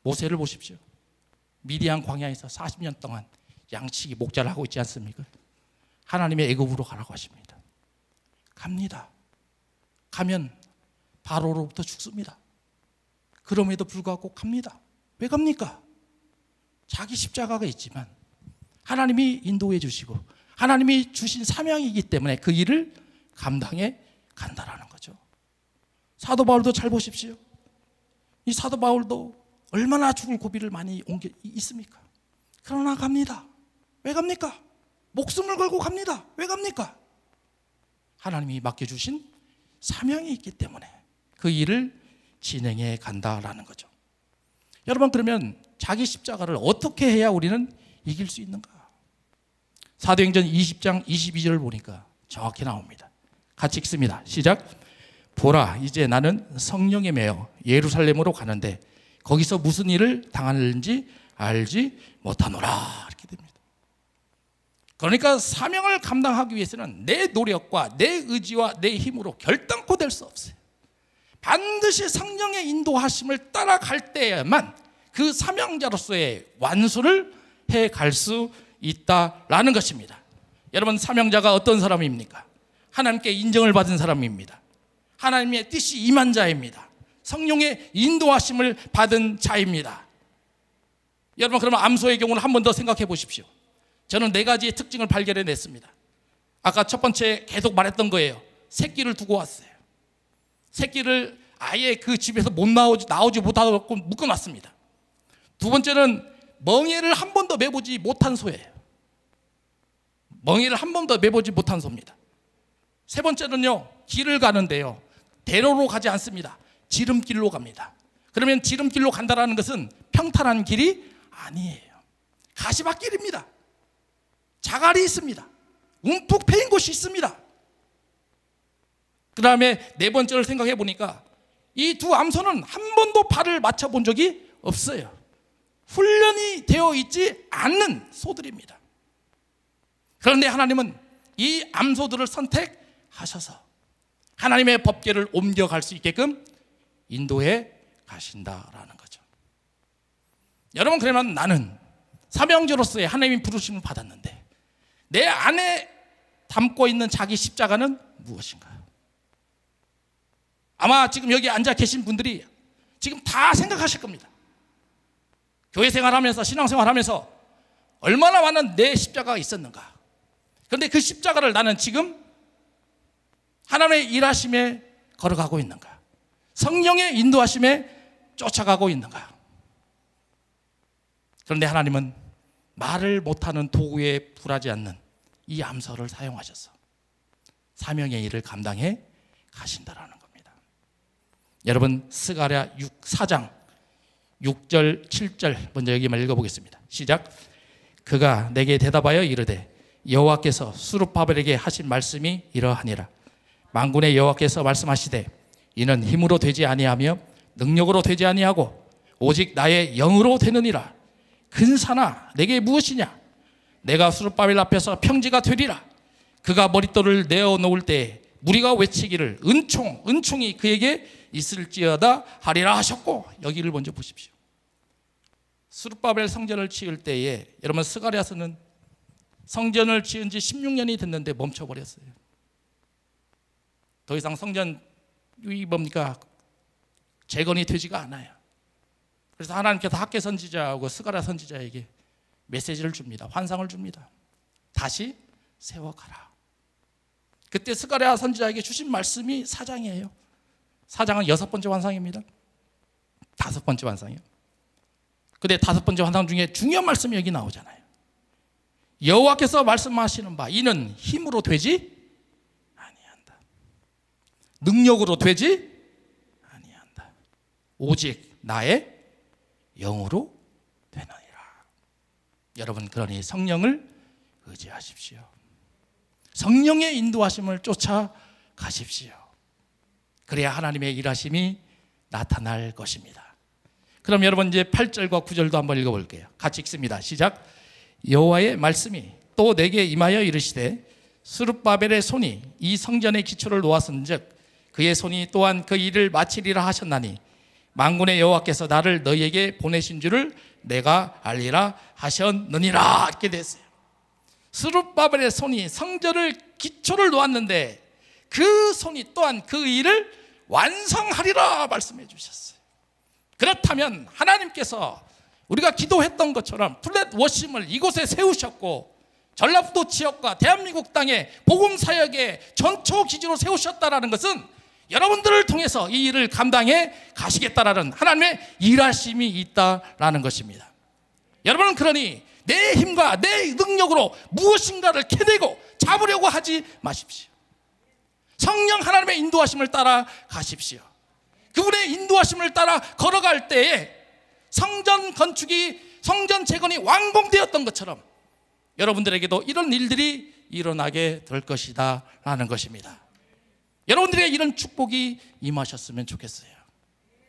모세를 보십시오. 미디안 광야에서 40년 동안 양치기 목자를 하고 있지 않습니까? 하나님의 애굽으로 가라고 하십니다. 갑니다. 가면 바로로부터 죽습니다. 그럼에도 불구하고 갑니다. 왜 갑니까? 자기 십자가가 있지만 하나님이 인도해 주시고 하나님이 주신 사명이기 때문에 그 일을 감당해 간다라는 거죠. 사도 바울도 잘 보십시오. 이 사도 바울도 얼마나 죽을 고비를 많이 온 게 있습니까? 그러나 갑니다. 왜 갑니까? 목숨을 걸고 갑니다. 왜 갑니까? 하나님이 맡겨주신 사명이 있기 때문에 그 일을 진행해 간다라는 거죠. 여러분 그러면 자기 십자가를 어떻게 해야 우리는 이길 수 있는가? 사도행전 20장 22절을 보니까 정확히 나옵니다. 같이 읽습니다. 시작. 보라 이제 나는 성령에 매여 예루살렘으로 가는데 거기서 무슨 일을 당하는지 알지 못하노라 이렇게 됩니다. 그러니까 사명을 감당하기 위해서는 내 노력과 내 의지와 내 힘으로 결단코 될 수 없어요. 반드시 성령의 인도하심을 따라갈 때에만 그 사명자로서의 완수를 해갈 수 있다라는 것입니다. 여러분 사명자가 어떤 사람입니까? 하나님께 인정을 받은 사람입니다. 하나님의 뜻이 임한 자입니다. 성령의 인도하심을 받은 자입니다. 여러분 그러면 암소의 경우는 한 번 더 생각해 보십시오. 저는 4가지의 특징을 발견해냈습니다. 아까 첫 번째 계속 말했던 거예요. 새끼를 두고 왔어요. 새끼를 아예 그 집에서 나오지 못하고 묶어놨습니다. 두 번째는 멍에를 한 번도 매보지 못한 소예요. 멍에를 한 번도 매보지 못한 소입니다. 세 번째는요, 길을 가는데요, 대로로 가지 않습니다. 지름길로 갑니다. 그러면 지름길로 간다라는 것은 평탄한 길이 아니에요. 가시밭길입니다. 자갈이 있습니다. 움푹 패인 곳이 있습니다. 그 다음에 네 번째를 생각해 보니까 이 두 암소는 한 번도 발을 맞춰본 적이 없어요. 훈련이 되어 있지 않는 소들입니다. 그런데 하나님은 이 암소들을 선택하셔서 하나님의 법궤를 옮겨갈 수 있게끔 인도해 가신다라는 거죠. 여러분 그러면 나는 사명자로서의 하나님의 부르심을 받았는데 내 안에 담고 있는 자기 십자가는 무엇인가요? 아마 지금 여기 앉아 계신 분들이 지금 다 생각하실 겁니다. 교회 생활하면서 신앙생활하면서 얼마나 많은 내 십자가가 있었는가. 그런데 그 십자가를 나는 지금 하나님의 일하심에 걸어가고 있는가? 성령의 인도하심에 쫓아가고 있는가? 그런데 하나님은 말을 못하는 도구에 불하지 않는 이 암소를 사용하셔서 사명의 일을 감당해 가신다라는 겁니다. 여러분, 스가랴 4장 6절 7절 먼저 여기만 읽어보겠습니다. 시작. 그가 내게 대답하여 이르되 여호와께서 수룹바벨에게 하신 말씀이 이러하니라. 만군의 여호와께서 말씀하시되 이는 힘으로 되지 아니하며 능력으로 되지 아니하고 오직 나의 영으로 되느니라. 근사나 내게 무엇이냐? 내가 수룹바벨 앞에서 평지가 되리라. 그가 머릿돌을 내어 놓을 때 무리가 외치기를 은총이 그에게 있을지어다 하리라 하셨고, 여기를 먼저 보십시오. 수룹바벨 성전을 지을 때에 여러분, 스가랴서는 성전을 지은 지 16년이 됐는데 멈춰버렸어요. 더 이상 성전이 뭡니까? 재건이 되지가 않아요. 그래서 하나님께서 학개 선지자하고 스가랴 선지자에게 메시지를 줍니다. 환상을 줍니다. 다시 세워가라. 그때 스가랴 선지자에게 주신 말씀이 4장이에요. 4장은 6번째 환상입니다. 5번째 환상이에요. 근데 5번째 환상 중에 중요한 말씀이 여기 나오잖아요. 여호와께서 말씀하시는 바 이는 힘으로 되지 아니한다. 능력으로 되지 아니한다. 오직 나의 영으로 되느니라. 여러분, 그러니 성령을 의지하십시오. 성령의 인도하심을 쫓아가십시오. 그래야 하나님의 일하심이 나타날 것입니다. 그럼 여러분, 이제 8절과 9절도 한번 읽어볼게요. 같이 읽습니다. 시작. 여호와의 말씀이 또 내게 임하여 이르시되 수룹바벨의 손이 이 성전의 기초를 놓았은즉 그의 손이 또한 그 일을 마치리라 하셨나니 만군의 여호와께서 나를 너희에게 보내신 줄을 내가 알리라 하셨느니라. 이렇게 됐어요. 스룹바벨의 손이 성전을 기초를 놓았는데 그 손이 또한 그 일을 완성하리라 말씀해 주셨어요. 그렇다면 하나님께서 우리가 기도했던 것처럼 플랫 워심을 이곳에 세우셨고 전라북도 지역과 대한민국 땅에 복음 사역의 전초 기지로 세우셨다라는 것은 여러분들을 통해서 이 일을 감당해 가시겠다라는 하나님의 일하심이 있다라는 것입니다. 여러분은 그러니 내 힘과 내 능력으로 무엇인가를 캐내고 잡으려고 하지 마십시오. 성령 하나님의 인도하심을 따라 가십시오. 그분의 인도하심을 따라 걸어갈 때에 성전 건축이, 성전 재건이 완공되었던 것처럼 여러분들에게도 이런 일들이 일어나게 될 것이다 라는 것입니다. 여러분들에게 이런 축복이 임하셨으면 좋겠어요.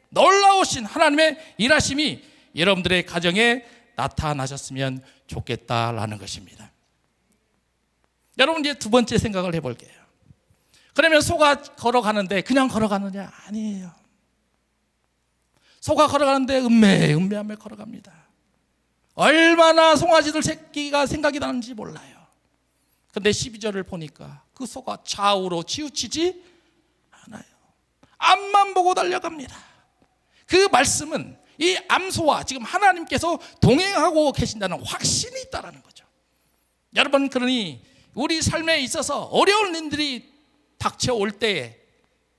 놀라우신 하나님의 일하심이 여러분들의 가정에 나타나셨으면 좋겠다라는 것입니다. 여러분, 이제 두 번째 생각을 해볼게요. 그러면 소가 걸어가는데 그냥 걸어가느냐? 아니에요. 소가 걸어가는데 음매음매하며 걸어갑니다. 얼마나 송아지들 새끼가 생각이 나는지 몰라요. 근데 12절을 보니까 그 소가 좌우로 치우치지 않아요. 앞만 보고 달려갑니다. 그 말씀은 이 암소와 지금 하나님께서 동행하고 계신다는 확신이 있다는 거죠. 여러분, 그러니 우리 삶에 있어서 어려운 일들이 닥쳐올 때에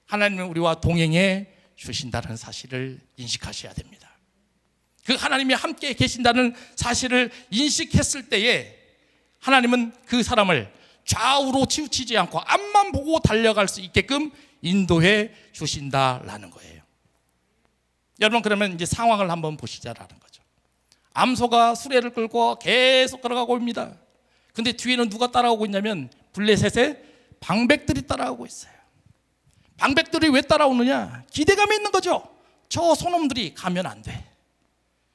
하나님은 우리와 동행해 주신다는 사실을 인식하셔야 됩니다. 그 하나님이 함께 계신다는 사실을 인식했을 때에 하나님은 그 사람을 좌우로 치우치지 않고 앞만 보고 달려갈 수 있게끔 인도해 주신다라는 거예요. 여러분, 그러면 이제 상황을 한번 보시자라는 거죠. 암소가 수레를 끌고 계속 걸어가고 있습니다. 근데 뒤에는 누가 따라오고 있냐면 블레셋의 방백들이 따라오고 있어요. 방백들이 왜 따라오느냐? 기대감이 있는 거죠. 저 소놈들이 가면 안 돼.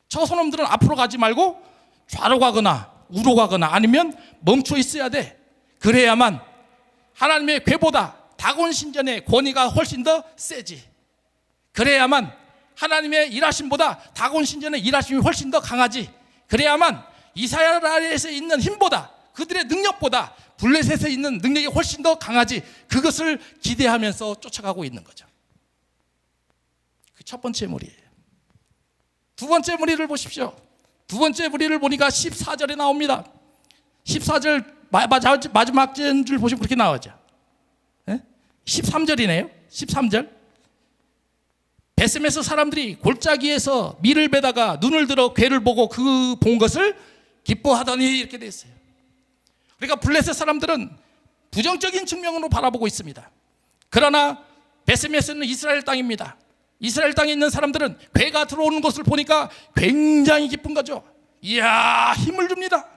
저 소놈들은 앞으로 가지 말고 좌로 가거나 우로 가거나 아니면 멈춰 있어야 돼. 그래야만 하나님의 궤보다 다곤 신전의 권위가 훨씬 더 세지. 그래야만 하나님의 일하심보다 다곤 신전의 일하심이 훨씬 더 강하지. 그래야만 이스라엘에 있는 힘보다, 그들의 능력보다 블레셋에 있는 능력이 훨씬 더 강하지. 그것을 기대하면서 쫓아가고 있는 거죠. 그 첫 번째 무리예요. 두 번째 무리를 보십시오. 두 번째 무리를 보니까 14절에 나옵니다. 14절 마지막 줄 보시면 그렇게 나오죠. 14 13절이네요. 13절. 베스메스 사람들이 골짜기에서 밀을 베다가 눈을 들어 괴를 보고 그 본 것을 기뻐하더니 이렇게 돼 있어요. 그러니까 블레셋 사람들은 부정적인 측면으로 바라보고 있습니다. 그러나 베스메스는 이스라엘 땅입니다. 이스라엘 땅에 있는 사람들은 괴가 들어오는 것을 보니까 굉장히 기쁜 거죠. 이야, 힘을 줍니다.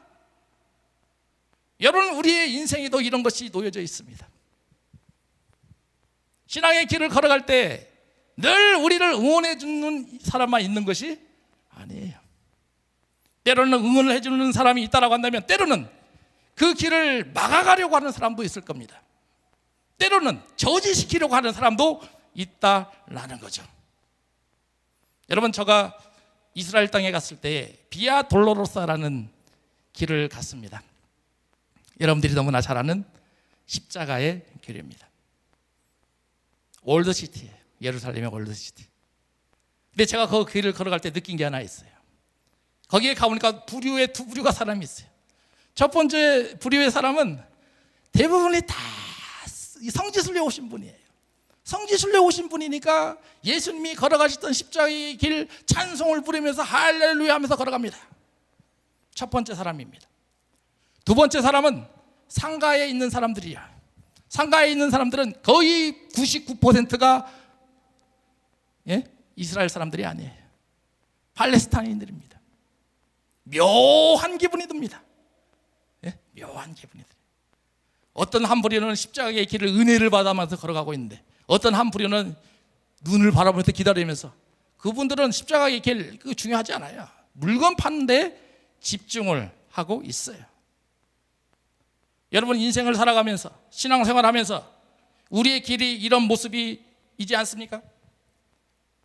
여러분, 우리의 인생에도 이런 것이 놓여져 있습니다. 신앙의 길을 걸어갈 때 늘 우리를 응원해 주는 사람만 있는 것이 아니에요. 때로는 응원을 해주는 사람이 있다고 한다면 때로는 그 길을 막아가려고 하는 사람도 있을 겁니다. 때로는 저지시키려고 하는 사람도 있다라는 거죠. 여러분, 제가 이스라엘 땅에 갔을 때 비아 돌로로사라는 길을 갔습니다. 여러분들이 너무나 잘 아는 십자가의 길입니다. 월드시티예요. 예루살렘의 월드시티. 근데 제가 그 길을 걸어갈 때 느낀 게 하나 있어요. 거기에 가보니까 부류의 두 부류가 사람이 있어요. 첫 번째 부류의 사람은 대부분이 다 성지순례 오신 분이에요. 성지순례 오신 분이니까 예수님이 걸어가셨던 십자가의 길 찬송을 부르면서 할렐루야 하면서 걸어갑니다. 첫 번째 사람입니다. 두 번째 사람은 상가에 있는 사람들이야. 상가에 있는 사람들은 거의 99%가 이스라엘 사람들이 아니에요. 팔레스타인들입니다. 묘한 기분이 듭니다. 묘한 기분이 들어요. 어떤 한 부류는 십자가의 길을 은혜를 받아면서 걸어가고 있는데 어떤 한 부류는 눈을 바라보면서 기다리면서, 그분들은 십자가의 길 그거 중요하지 않아요. 물건 파는 데 집중을 하고 있어요. 여러분, 인생을 살아가면서 신앙생활하면서 우리의 길이 이런 모습이지 않습니까?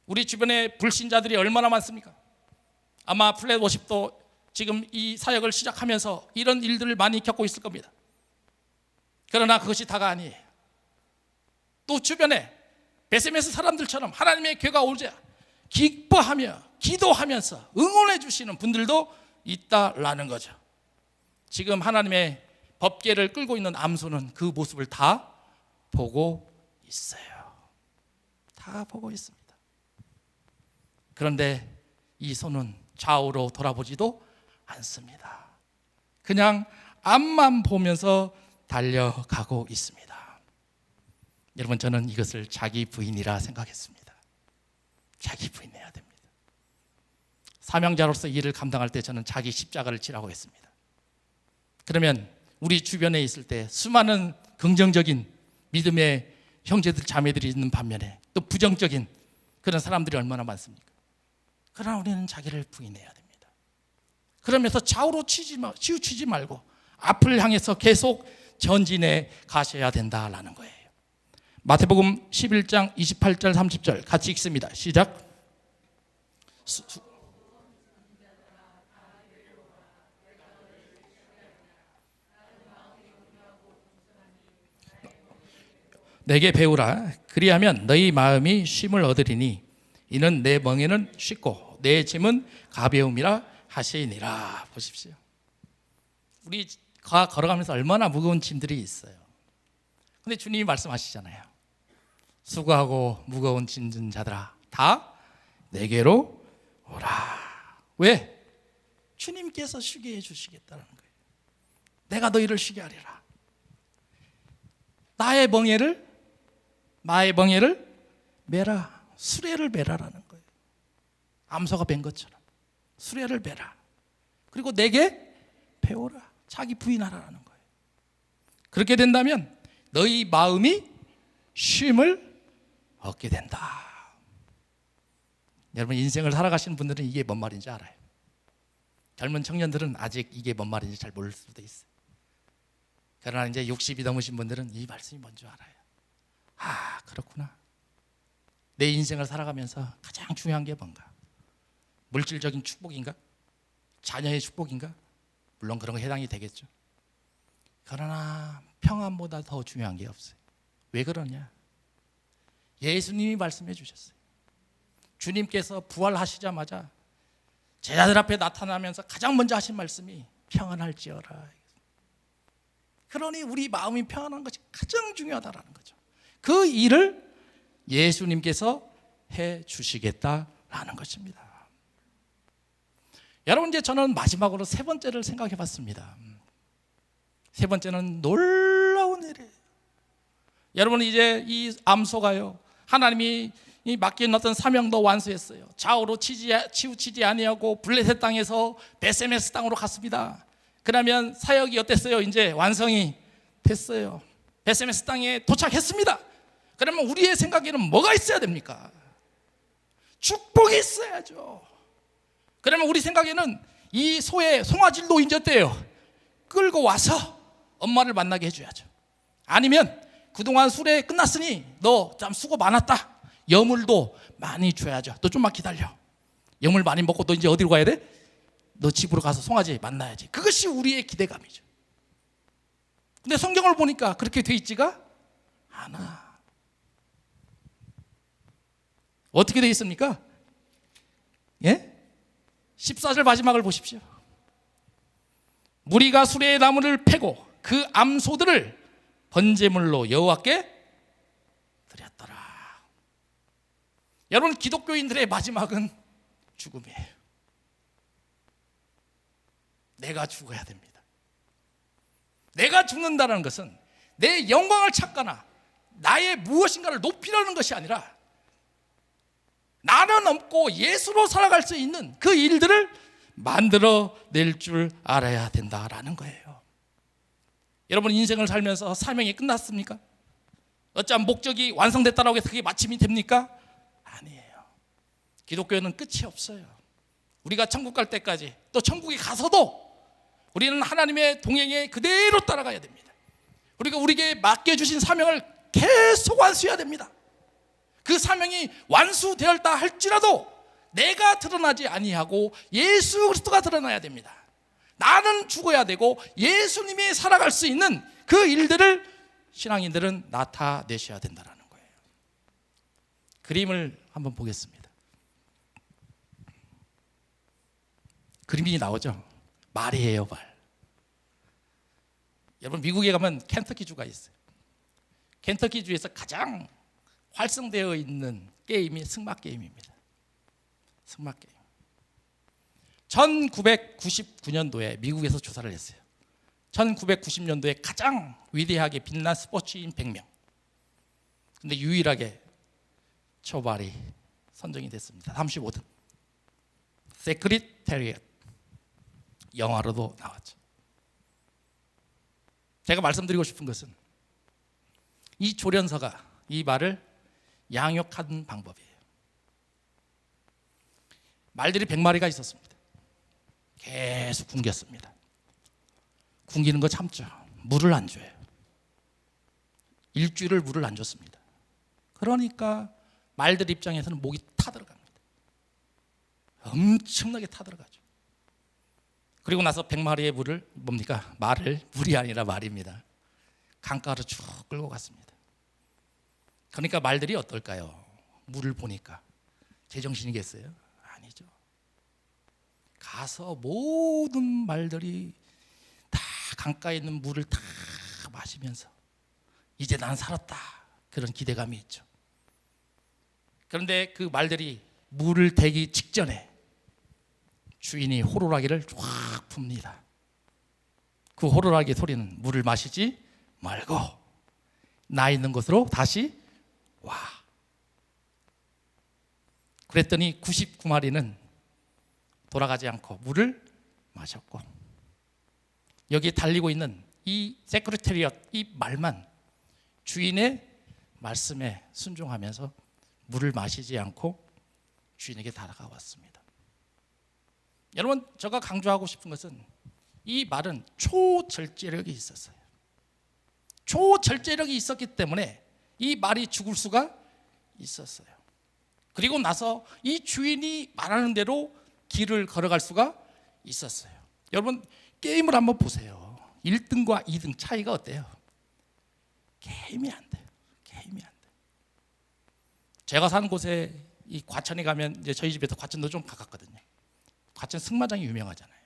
우리 주변에 불신자들이 얼마나 많습니까? 아마 플랫워십도 지금 이 사역을 시작하면서 이런 일들을 많이 겪고 있을 겁니다. 그러나 그것이 다가 아니에요. 또 주변에 베세메스 사람들처럼 하나님의 교회가 오자 기뻐하며 기도하면서 응원해 주시는 분들도 있다라는 거죠. 지금 하나님의 법궤를 끌고 있는 암소는 그 모습을 다 보고 있어요. 다 보고 있습니다. 그런데 이 소는 좌우로 돌아보지도 않습니다. 그냥 앞만 보면서 달려가고 있습니다. 여러분, 저는 이것을 자기 부인이라 생각했습니다. 자기 부인해야 됩니다. 사명자로서 일을 감당할 때 저는 자기 십자가를 지라고 했습니다. 그러면 우리 주변에 있을 때 수많은 긍정적인 믿음의 형제들 자매들이 있는 반면에 또 부정적인 그런 사람들이 얼마나 많습니까? 그러나 우리는 자기를 부인해야 됩니다. 그러면서 좌우로 치우치지 말고 앞을 향해서 계속 전진해 가셔야 된다라는 거예요. 마태복음 11장 28절 30절 같이 읽습니다. 시작. 내게 배우라. 그리하면 너희 마음이 쉼을 얻으리니 이는 내 멍에는 쉽고 내 짐은 가벼움이라 하시니라. 보십시오. 우리가 걸어가면서 얼마나 무거운 짐들이 있어요. 근데 주님이 말씀하시잖아요. 수고하고 무거운 짐진 자들아 다 내게로 오라. 왜? 주님께서 쉬게 해주시겠다는 거예요. 내가 너희를 쉬게 하리라. 나의 멍에를 메라. 수레를 메라라는 거예요. 암소가 벤 것처럼 수레를 메라. 그리고 내게 배워라. 자기 부인하라는 거예요. 그렇게 된다면 너희 마음이 쉼을 얻게 된다. 여러분, 인생을 살아가시는 분들은 이게 뭔 말인지 알아요. 젊은 청년들은 아직 이게 뭔 말인지 잘 모를 수도 있어요. 그러나 이제 60이 넘으신 분들은 이 말씀이 뭔지 알아요. 아, 그렇구나. 내 인생을 살아가면서 가장 중요한 게 뭔가? 물질적인 축복인가? 자녀의 축복인가? 물론 그런 거 해당이 되겠죠. 그러나 평안보다 더 중요한 게 없어요. 왜 그러냐? 예수님이 말씀해 주셨어요. 주님께서 부활하시자마자 제자들 앞에 나타나면서 가장 먼저 하신 말씀이 평안할지어라. 그러니 우리 마음이 평안한 것이 가장 중요하다라는 거죠. 그 일을 예수님께서 해 주시겠다라는 것입니다. 여러분, 이제 저는 마지막으로 세 번째를 생각해 봤습니다. 세 번째는 놀라운 일이에요. 여러분, 이제 이 암소가요, 하나님이 이 맡긴 어떤 사명도 완수했어요. 좌우로 치우치지 아니하고 블레셋 땅에서 베세메스 땅으로 갔습니다. 그러면 사역이 어땠어요? 이제 완성이 됐어요. 베세메스 땅에 도착했습니다. 그러면 우리의 생각에는 뭐가 있어야 됩니까? 축복이 있어야죠. 그러면 우리 생각에는 이 소의 송아지도 이제 어때요? 끌고 와서 엄마를 만나게 해줘야죠. 아니면 그동안 수레 끝났으니 너 참 수고 많았다, 여물도 많이 줘야죠. 너 좀만 기다려. 여물 많이 먹고 너 이제 어디로 가야 돼? 너 집으로 가서 송아지 만나야지. 그것이 우리의 기대감이죠. 근데 성경을 보니까 그렇게 돼 있지가 않아. 어떻게 돼 있습니까? 예? 14절 마지막을 보십시오. 무리가 수레의 나무를 패고 그 암소들을 번제물로 여호와께 드렸더라. 여러분, 기독교인들의 마지막은 죽음이에요. 내가 죽어야 됩니다. 내가 죽는다는 것은 내 영광을 찾거나 나의 무엇인가를 높이려는 것이 아니라 나는 없고 예수로 살아갈 수 있는 그 일들을 만들어 낼 줄 알아야 된다라는 거예요. 여러분, 인생을 살면서 사명이 끝났습니까? 어쩌면 목적이 완성됐다라고 해서 그게 마침이 됩니까? 아니에요. 기독교는 끝이 없어요. 우리가 천국 갈 때까지, 또 천국에 가서도 우리는 하나님의 동행에 그대로 따라가야 됩니다. 우리가 우리에게 맡겨주신 사명을 계속 완수해야 됩니다. 그 사명이 완수되었다 할지라도 내가 드러나지 아니하고 예수 그리스도가 드러나야 됩니다. 나는 죽어야 되고 예수님이 살아갈 수 있는 그 일들을 신앙인들은 나타내셔야 된다는 거예요. 그림을 한번 보겠습니다. 그림이 나오죠? 말이에요, 말. 여러분, 미국에 가면 켄터키주가 있어요. 켄터키주에서 가장 활성되어 있는 게임이 승마 게임입니다. 승마 게임. 1999년도에 미국에서 조사를 했어요. 1990년도에 가장 위대하게 빛난 스포츠인 100명. 근데 유일하게 초발이 선정이 됐습니다. 35등. 세크리테리엇. 영화로도 나왔죠. 제가 말씀드리고 싶은 것은 이 조련사가 이 말을 양육한 방법이에요. 말들이 100마리가 있었습니다. 계속 굶겼습니다. 굶기는 거 참죠. 물을 안 줘요. 일주일을 물을 안 줬습니다. 그러니까 말들 입장에서는 목이 타들어갑니다. 엄청나게 타들어가죠. 그리고 나서 100마리의 물을 뭡니까? 물이 아니라 말입니다. 강가로 쭉 끌고 갔습니다. 그러니까 말들이 어떨까요? 물을 보니까 제정신이겠어요? 아니죠. 가서 모든 말들이 다 강가에 있는 물을 다 마시면서 이제 난 살았다, 그런 기대감이 있죠. 그런데 그 말들이 물을 대기 직전에 주인이 호루라기를 쫙 풉니다. 그 호루라기 소리는 물을 마시지 말고 나 있는 곳으로 다시 와. 그랬더니 99마리는 돌아가지 않고 물을 마셨고, 여기 달리고 있는 이 세크리테리엇, 이 말만 주인의 말씀에 순종하면서 물을 마시지 않고 주인에게 다가왔습니다. 여러분, 제가 강조하고 싶은 것은 이 말은 초절제력이 있었어요. 초절제력이 있었기 때문에 이 말이 죽을 수가 있었어요. 그리고 나서 이 주인이 말하는 대로 길을 걸어갈 수가 있었어요. 여러분, 게임을 한번 보세요. 1등과 2등 차이가 어때요? 게임이 안 돼요. 게임이 안 돼요. 제가 사는 곳에 이 과천에 가면 이제 저희 집에서 과천도 좀 가깝거든요. 과천 승마장이 유명하잖아요.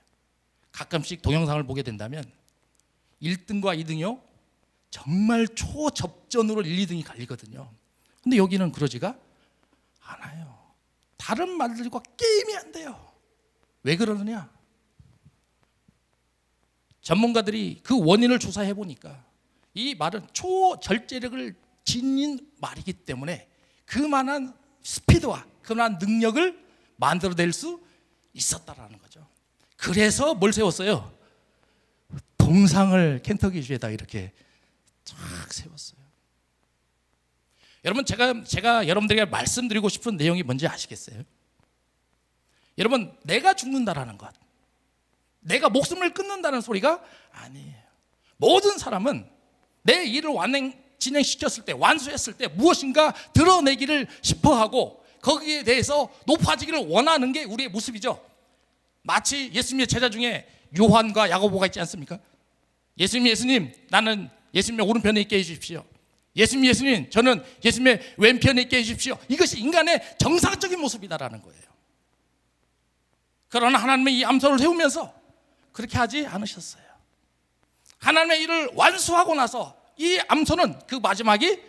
가끔씩 동영상을 보게 된다면 1등과 2등이요, 정말 초접전으로 1, 2등이 갈리거든요. 근데 여기는 그러지가 않아요. 다른 말들과 게임이 안 돼요. 왜 그러느냐? 전문가들이 그 원인을 조사해 보니까 이 말은 초절제력을 지닌 말이기 때문에 그만한 스피드와 그만한 능력을 만들어낼 수 있었다라는 거죠. 그래서 뭘 세웠어요? 동상을 켄터키주에다 이렇게 쫙 세웠어요. 여러분 제가 여러분들에게 말씀드리고 싶은 내용이 뭔지 아시겠어요? 여러분 내가 죽는다라는 것, 내가 목숨을 끊는다는 소리가 아니에요. 모든 사람은 내 일을 진행시켰을 때, 완수했을 때 무엇인가 드러내기를 싶어하고 거기에 대해서 높아지기를 원하는 게 우리의 모습이죠. 마치 예수님의 제자 중에 요한과 야고보가 있지 않습니까? 예수님 나는 예수님의 오른편에 있게 해주십시오. 예수님 저는 예수님의 왼편에 있게 해주십시오. 이것이 인간의 정상적인 모습이다라는 거예요. 그러나 하나님의 이 암소를 세우면서 그렇게 하지 않으셨어요. 하나님의 일을 완수하고 나서 이 암소는 그 마지막이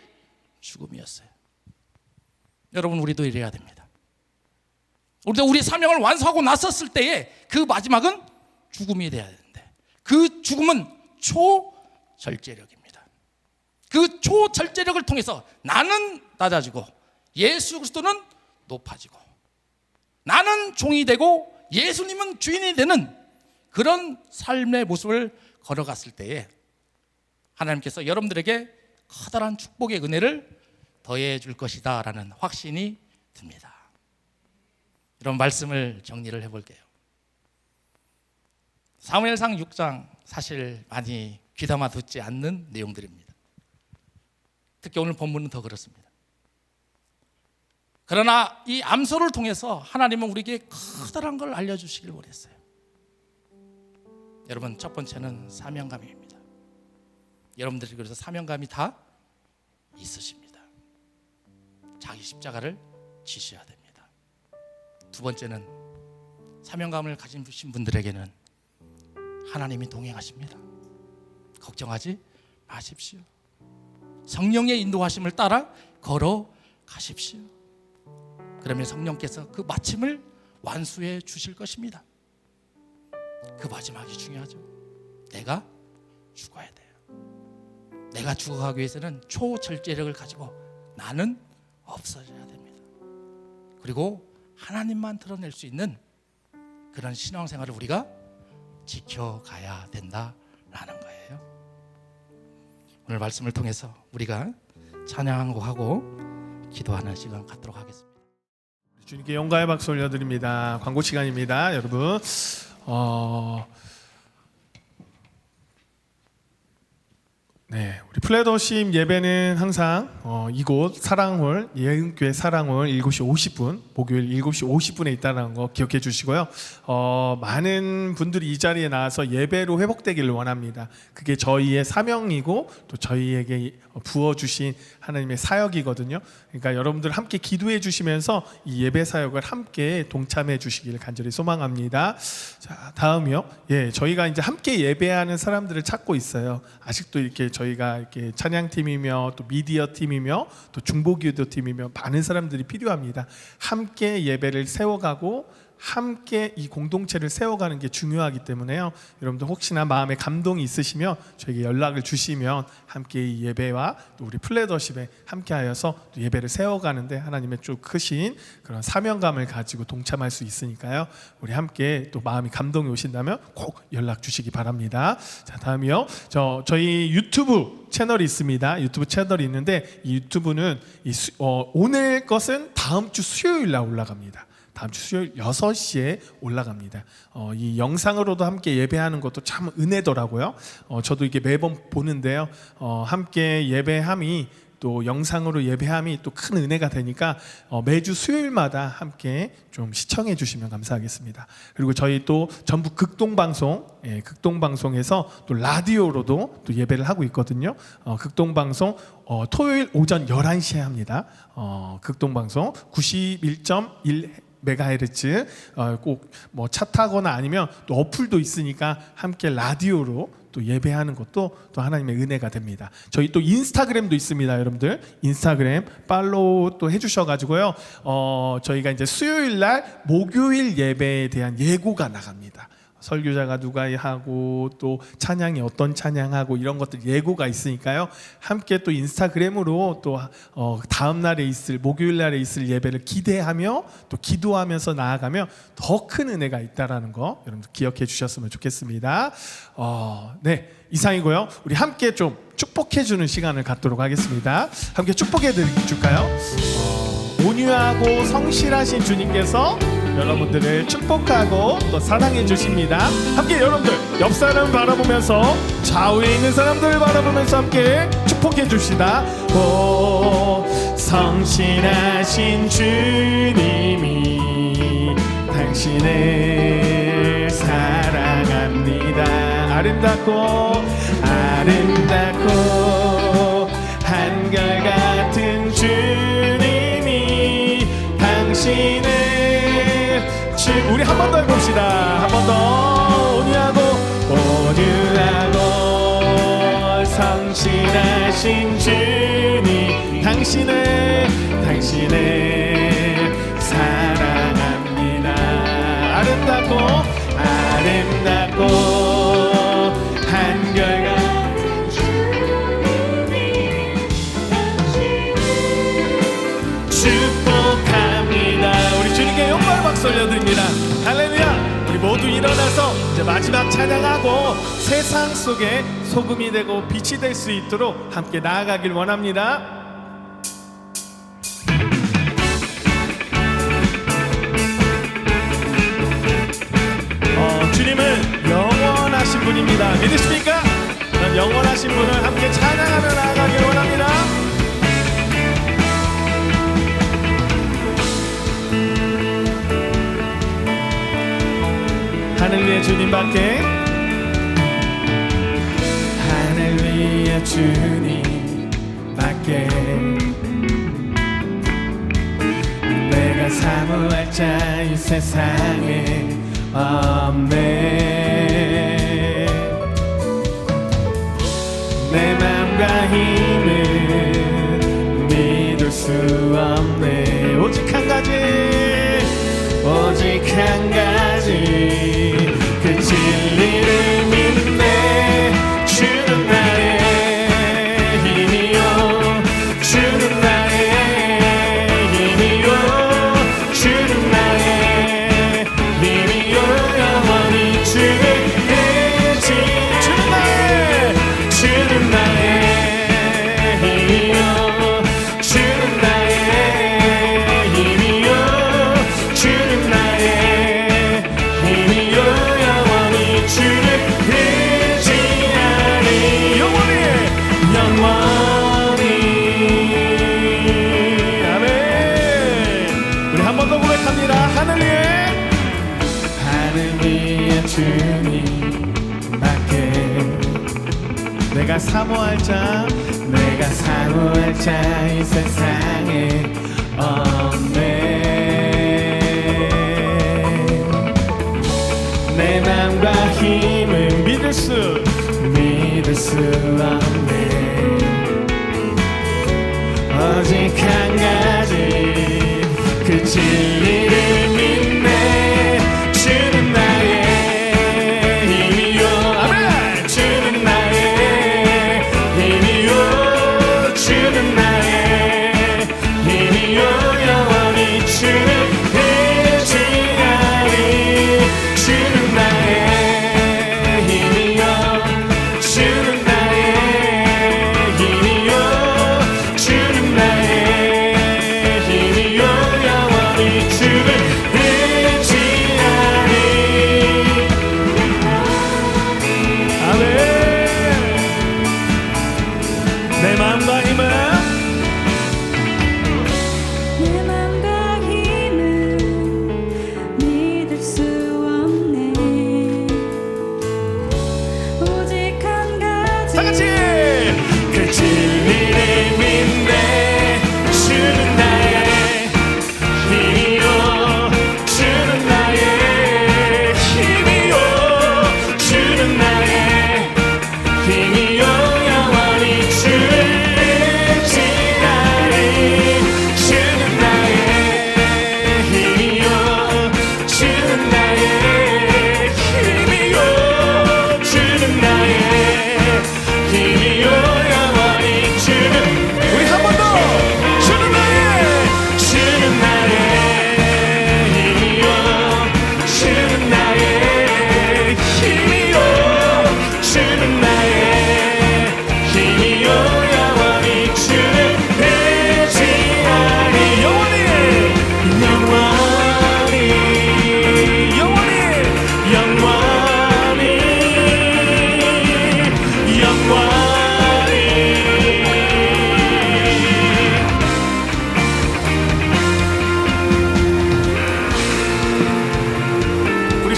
죽음이었어요. 여러분 우리도 이래야 됩니다. 우리도 우리 사명을 완수하고 났었을 때에 그 마지막은 죽음이 돼야 되는데 그 죽음은 초절제력입니다. 그 초절제력을 통해서 나는 낮아지고 예수 그리스도는 높아지고 나는 종이 되고 예수님은 주인이 되는 그런 삶의 모습을 걸어갔을 때에 하나님께서 여러분들에게 커다란 축복의 은혜를 더해 줄 것이다 라는 확신이 듭니다. 이런 말씀을 정리를 해볼게요. 사무엘상 6장 사실 많이 귀담아 듣지 않는 내용들입니다. 특히 오늘 본문은 더 그렇습니다. 그러나 이 암소를 통해서 하나님은 우리에게 커다란 걸 알려주시길 원했어요. 여러분 첫 번째는 사명감입니다. 여러분들이 그래서 사명감이 다 있으십니다. 자기 십자가를 지셔야 됩니다. 두 번째는 사명감을 가지신 분들에게는 하나님이 동행하십니다. 걱정하지 마십시오. 성령의 인도하심을 따라 걸어가십시오. 그러면 성령께서 그 마침을 완수해 주실 것입니다. 그 마지막이 중요하죠. 내가 죽어야 돼요. 내가 죽어가기 위해서는 초절제력을 가지고 나는 없어져야 됩니다. 그리고 하나님만 드러낼 수 있는 그런 신앙생활을 우리가 지켜가야 된다라는 거예요. 오늘 말씀을 통해서 우리가 찬양하고 기도하는 시간 갖도록 하겠습니다. 주님께 영광의 박수 올려드립니다. 광고 시간입니다, 여러분. 네, 우리 플레더십 예배는 항상 이곳 사랑홀 예은교회 사랑홀 7시 50분 목요일 7시 50분에 있다는 거 기억해 주시고요. 많은 분들이 이 자리에 나와서 예배로 회복되기를 원합니다. 그게 저희의 사명이고 또 저희에게 부어주신 하나님의 사역이거든요. 그러니까 여러분들 함께 기도해 주시면서 이 예배 사역을 함께 동참해 주시기를 간절히 소망합니다. 자, 다음이요. 예, 저희가 이제 함께 예배하는 사람들을 찾고 있어요. 아직도 이렇게 저희가 이렇게 찬양팀이며 또 미디어 팀이며 또 중보기도 팀이며 많은 사람들이 필요합니다. 함께 예배를 세워가고 함께 이 공동체를 세워가는 게 중요하기 때문에요. 여러분들 혹시나 마음에 감동이 있으시면 저에게 연락을 주시면 함께 이 예배와 또 우리 플레더십에 함께하여서 또 예배를 세워가는데 하나님의 좀 크신 그런 사명감을 가지고 동참할 수 있으니까요. 우리 함께 또 마음이 감동이 오신다면 꼭 연락 주시기 바랍니다. 자, 다음이요. 저희 유튜브 채널이 있습니다. 유튜브 채널이 있는데 이 유튜브는 오늘 것은 다음 주 수요일 날 올라갑니다. 다음 주 수요일 6시에 올라갑니다. 이 영상으로도 함께 예배하는 것도 참 은혜더라고요. 저도 이게 매번 보는데요. 함께 예배함이 또 영상으로 예배함이 또 큰 은혜가 되니까 매주 수요일마다 함께 좀 시청해 주시면 감사하겠습니다. 그리고 저희 또 전북 극동방송, 극동방송에서 또 라디오로도 또 예배를 하고 있거든요. 극동방송 토요일 오전 11시에 합니다. 극동방송 91.1 메가헤르츠 꼭 뭐 차 타거나 아니면 또 어플도 있으니까 함께 라디오로 또 예배하는 것도 또 하나님의 은혜가 됩니다. 저희 또 인스타그램도 있습니다, 여러분들. 인스타그램 팔로우 또 해주셔가지고요. 저희가 이제 수요일 날 목요일 예배에 대한 예고가 나갑니다. 설교자가 누가 하고 또 찬양이 어떤 찬양하고 이런 것들 예고가 있으니까요. 함께 또 인스타그램으로 또 다음 날에 있을 목요일 날에 있을 예배를 기대하며 또 기도하면서 나아가며 더 큰 은혜가 있다라는 거 여러분들 기억해 주셨으면 좋겠습니다. 네, 이상이고요. 우리 함께 좀 축복해 주는 시간을 갖도록 하겠습니다. 함께 축복해 줄까요? 온유하고 성실하신 주님께서 여러분들을 축복하고 또 사랑해 주십니다. 함께 여러분들 옆 사람 바라보면서 좌우에 있는 사람들을 바라보면서 함께 축복해 줍시다. 오, 성실하신 주님이 당신을 사랑합니다. 아름답고 한결같은 주님이 당신을 우리 한 번 더 해봅시다. 한 번 더 온유하고 성실하신 주님 당신을 사랑합니다. 아름답고 한결같은 주님이 당신을 축복합니다. 우리 주님께 영광 박수 올려드립니다. 할렐루야. 우리 모두 일어나서 이제 마지막 찬양하고 세상 속에 소금이 되고 빛이 될 수 있도록 함께 나아가길 원합니다. 주님은 영원하신 분입니다. 믿으십니까? 영원하신 분을 함께 찬양하며 나아가길 원합니다. 하늘 위에 주님밖에, 하늘 위에 주님밖에 내가 사모할 자 이 세상에 없네. 내 맘과 힘을 믿을 수 없네. 오직 한 가지 그 진리를 믿네. 주는 나의 힘이요, 주는 나의 힘이요, 주는 나의 힘이요. 영원히 주를 의지. 주는 나의 힘이요, 주는 나의 힘이요, 주는 나의 힘이요. 영원히 주를 의지하리. 영원히 아멘. 우리 한 번 더 고백합니다. 하늘 위에 주님밖에 내가 사모할 자 이 세상에 없네. 내 맘과 힘을 믿을 수 없네. 오직 한 가지 그 진리를 믿네. 주는 나의 힘이요, 아멘. 주는 나의 힘이요, 주는 나의 힘이요. 영원히 주를 의지하리. 주는 나의 힘이요, 주는 나의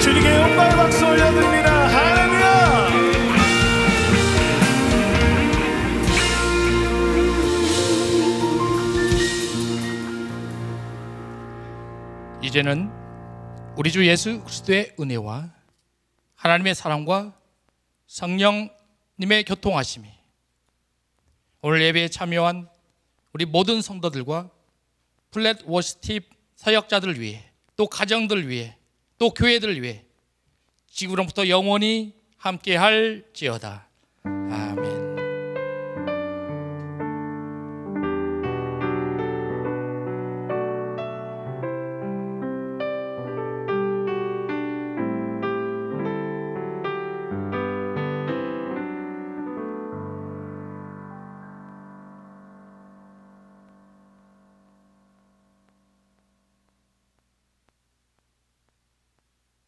주님께 영광의 박수 올려드립니다. 할렐루야. 이제는 우리 주 예수 그리스도의 은혜와 하나님의 사랑과 성령님의 교통하심이 오늘 예배에 참여한 우리 모든 성도들과 플랫 워시팁 사역자들을 위해, 또 가정들을 위해, 또 교회들을 위해 지금부터 영원히 함께할지어다. 아멘.